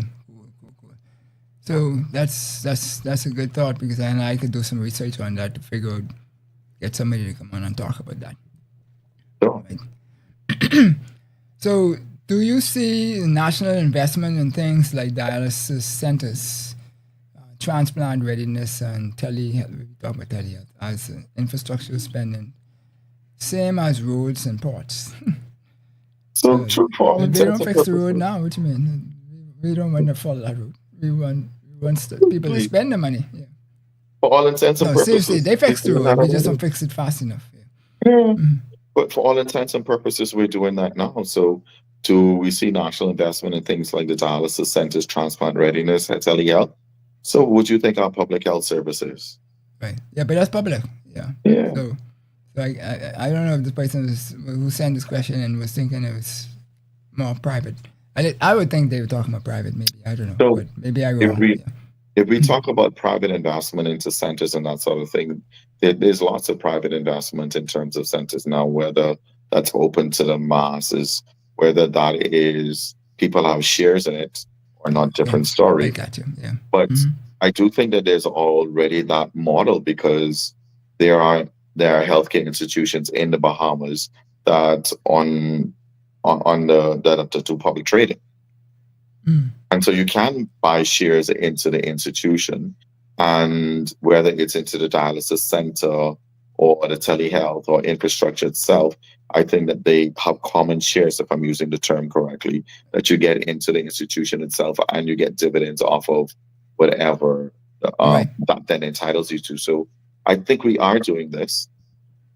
So that's a good thought, because then I could do some research on that to figure out, get somebody to come on and talk about that. So, So, do you see national investment in things like dialysis centers, transplant readiness, and telehealth? We talk about telehealth as infrastructure spending, same as roads and ports. so true for all If they intents don't and fix the road purposes. now, what you mean? We don't want to follow that road. We want people to Please, spend the money. Yeah. for all intents and No, seriously, purposes, they we're fix the doing road. that We just don't already. fix it fast enough. Yeah. Yeah. Mhm. But for all intents and purposes, we're doing that now. So, do we see national investment in things like the dialysis centers, transplant readiness, and telehealth? So, would you think our public health services? Right. Yeah, but that's public. Yeah. Yeah. So I don't know if the person who sent this question and was thinking it was more private. I would think they were talking about private, maybe. I don't know. So, But maybe I'm if wrong. we Yeah. if we talk about private investment into centers and that sort of thing, there's lots of private investment in terms of centers now, whether that's open to the masses, whether that is people have shares in it or not, Right. different I story. got you. Yeah. But Hmm. I do think that there's already that model, because there are healthcare institutions in the Bahamas that that do public trading. Mm. And so you can buy shares into the institution, and whether it's into the dialysis center or the telehealth or infrastructure itself, I think that they have common shares, if I'm using the term correctly, that you get into the institution itself, and you get dividends off of whatever Right. that then entitles you to. So I think we are doing this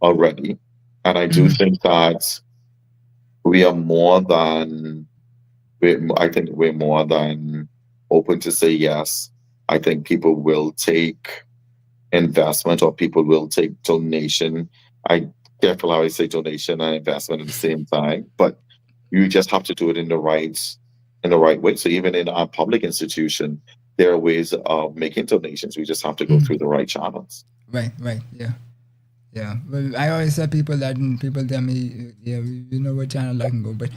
already. And I do Mhm. think that we are more than I think we're more than open to say yes. I think people will take investment, or people will take donation. I careful how I say donation and investment at the same time, but you just have to do it in the right way. So even in our public institution, there are ways of making donations. We just have to go through the right channels. Right. Yeah. Yeah. Well, I always tell people that, and people tell me, yeah, you know what channel I can go. But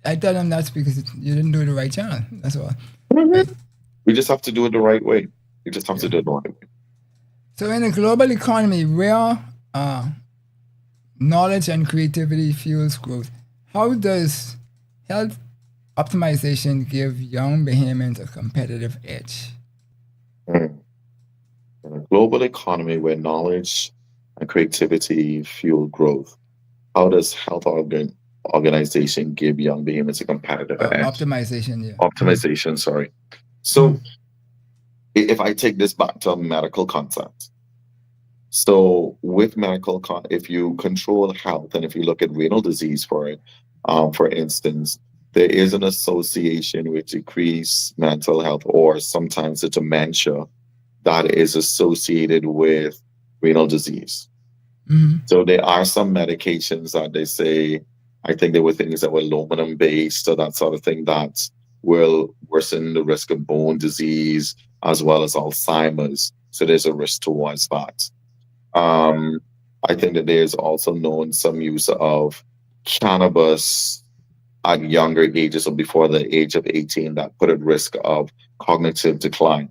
I tell them that's because you didn't do the right channel. That's all. Right. We just have to do it the right way. We just have to Yeah. do it the right way. So in a global economy where knowledge and creativity fuels growth, how does health optimization give young Bahamians a competitive edge? Mm. In a global economy where knowledge and creativity fuel growth, how does health organization give young Bahamians a competitive edge? Optimization, yeah. Optimization, sorry. So if I take this back to a medical concept, so with if you control health, and if you look at renal disease for instance, there is an association with decreased mental health, or sometimes the dementia that is associated with renal disease. Mhm. So there are some medications that they say, I think there were things that were aluminum based or that sort of thing, that will worsen the risk of bone disease as well as Alzheimer's. So there's a risk towards that. I think that there's also known some use of cannabis at younger ages, or before the age of 18, that put at risk of cognitive decline.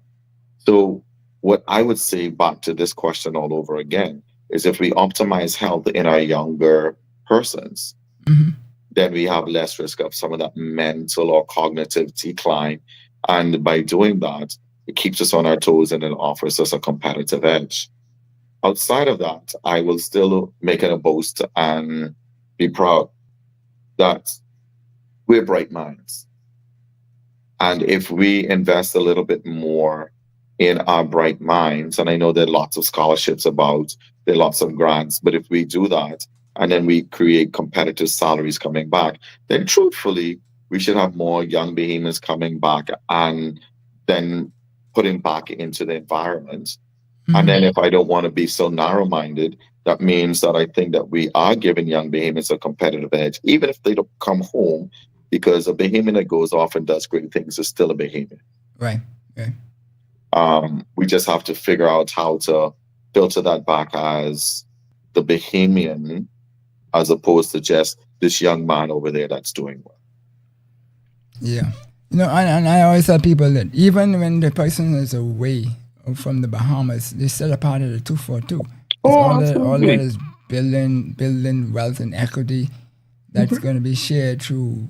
So what I would say back to this question all over again is, if we optimize health in our younger persons, then we have less risk of some of that mental or cognitive decline. And by doing that, it keeps us on our toes, and it offers us a competitive edge. Outside of that, I will still make it a boast and be proud that we're bright minds. And if we invest a little bit more in our bright minds, and I know there are lots of scholarships about, there are lots of grants, but if we do that and then we create competitive salaries coming back, then truthfully, we should have more young Bahamians coming back and then putting back into the environment. And then if I don't want to be so narrow-minded, that means that I think that we are giving young Bahamians a competitive edge, even if they don't come home, because a Bahamian that goes off and does great things is still a Bahamian. Right. Okay. We just have to figure out how to filter that back as the Bahamian, as opposed to just this young man over there that's doing well. Yeah. And I always tell people that even when the person is away from the Bahamas, they're still a part of the 242. All that is building wealth and equity that's going to be shared through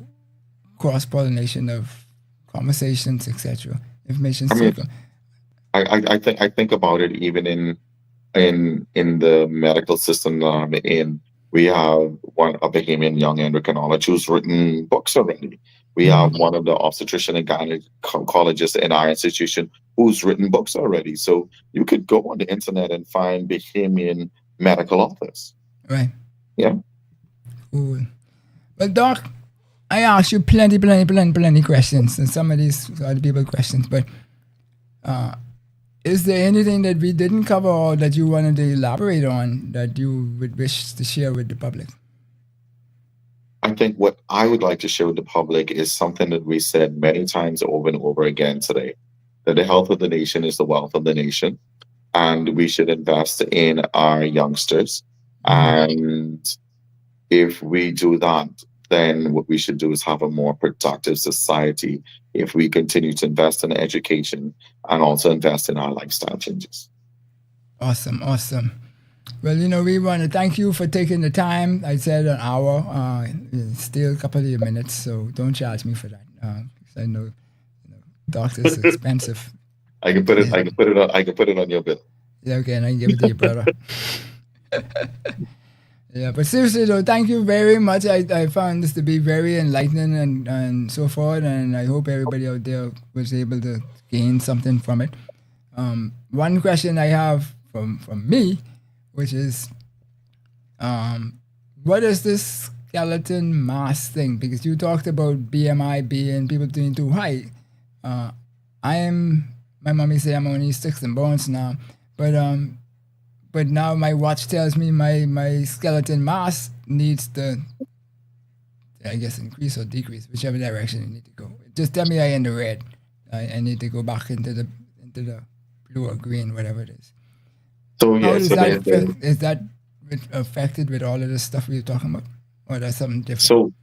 cross-pollination of conversations, etc. Information circle. I think about it even in the medical system that I'm in. We have a Bahamian young endocrinologist who's written books already. We have one of the obstetrician and gynecologists in our institution who's written books already. So you could go on the internet and find Bahamian medical authors. Right. Yeah. Cool. Well, Doc, I asked you plenty questions, and some of these other people questions, but is there anything that we didn't cover or that you wanted to elaborate on that you would wish to share with the public? I think what I would like to share with the public is something that we said many times over and over again today, that the health of the nation is the wealth of the nation, and we should invest in our youngsters. And if we do that, then what we should do is have a more productive society if we continue to invest in education and also invest in our lifestyle changes. Awesome. Well, we want to thank you for taking the time. I said an hour, still a couple of minutes, so don't charge me for that. I know, doctors are expensive. I can put it on your bill. Yeah, okay, and I can give it to your brother. Yeah, but seriously though, thank you very much. I found this to be very enlightening and so forth, and I hope everybody out there was able to gain something from it. One question I have from me, which is, what is this skeleton mass thing? Because you talked about BMI being people being too high. My mommy say I'm only 6 and bones now, but now my watch tells me my skeleton mass needs to, I guess, increase or decrease, whichever direction you need to go. Just tell me I'm in the red. I need to go back into the blue or green, whatever it is. So how yes, is that affected with all of this stuff we were talking about, or that's something different?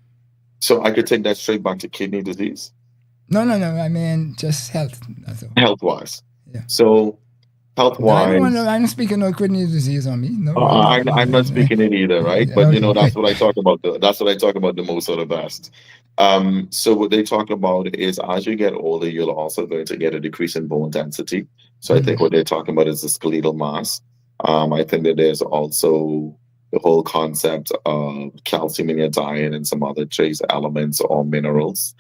So I could take that straight back to kidney disease. No. I mean just health. That's all. Health-wise. Yeah. So health-wise, I'm speaking no kidney disease on me. No, I'm not speaking it either, right? But okay. That's what I talk about. That's what I talk about the most or the best. So what they talk about is as you get older, you're also going to get a decrease in bone density. So I think what they're talking about is the skeletal mass. I think that there's also the whole concept of calcium in your diet and some other trace elements or minerals.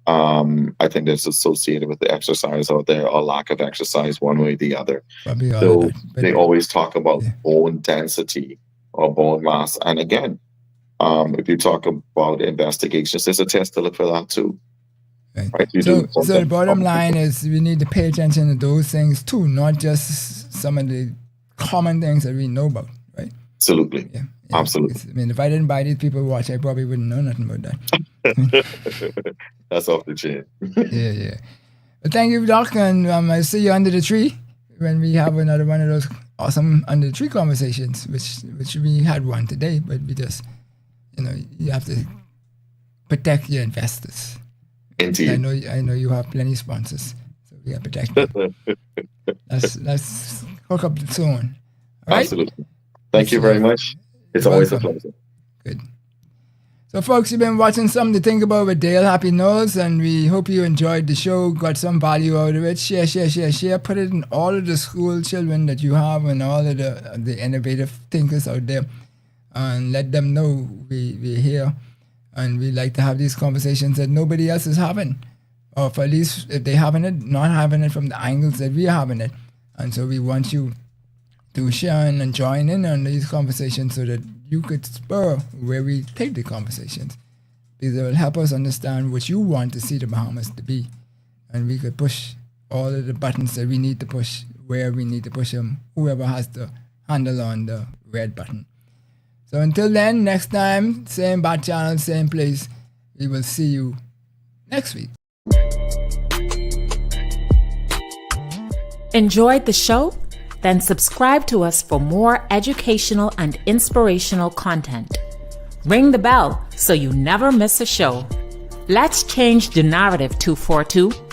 I think that's associated with the exercise or lack of exercise, one way or the other. So they always talk about bone density or bone mass. And again, if you talk about investigations, there's a test to look for that too. Right. So the bottom line is we need to pay attention to those things too, not just some of the common things that we know about, right? Absolutely. Yeah. Absolutely. I mean, if I didn't buy these people watch, I probably wouldn't know nothing about that. That's off the chain. Yeah. But thank you, Doc, and I'll see you under the tree when we have another one of those awesome under the tree conversations, which we had one today, but we just, you have to protect your investors. Indeed. I know you have plenty of sponsors, so we got to protect them. Let's hook up soon. All right? Absolutely. Thank you very much. It's always a pleasure. Good. So, folks, you've been watching Something to Think About with Dale Happy Knowles, and we hope you enjoyed the show, got some value out of it. Share. Put it in all of the school children that you have and all of the innovative thinkers out there, and let them know we're here, and we like to have these conversations that nobody else is having, or for at least if they having it, not having it from the angles that we are having it. And so we want you to share and join in on these conversations so that you could spur where we take the conversations, because it will help us understand what you want to see the Bahamas to be, and we could push all of the buttons that we need to push where we need to push them, whoever has the handle on the red button. So until then, next time, same bat channel, same place, we will see you next week. Enjoyed the show? Then subscribe to us for more educational and inspirational content. Ring the bell so you never miss a show. Let's change the narrative, 242.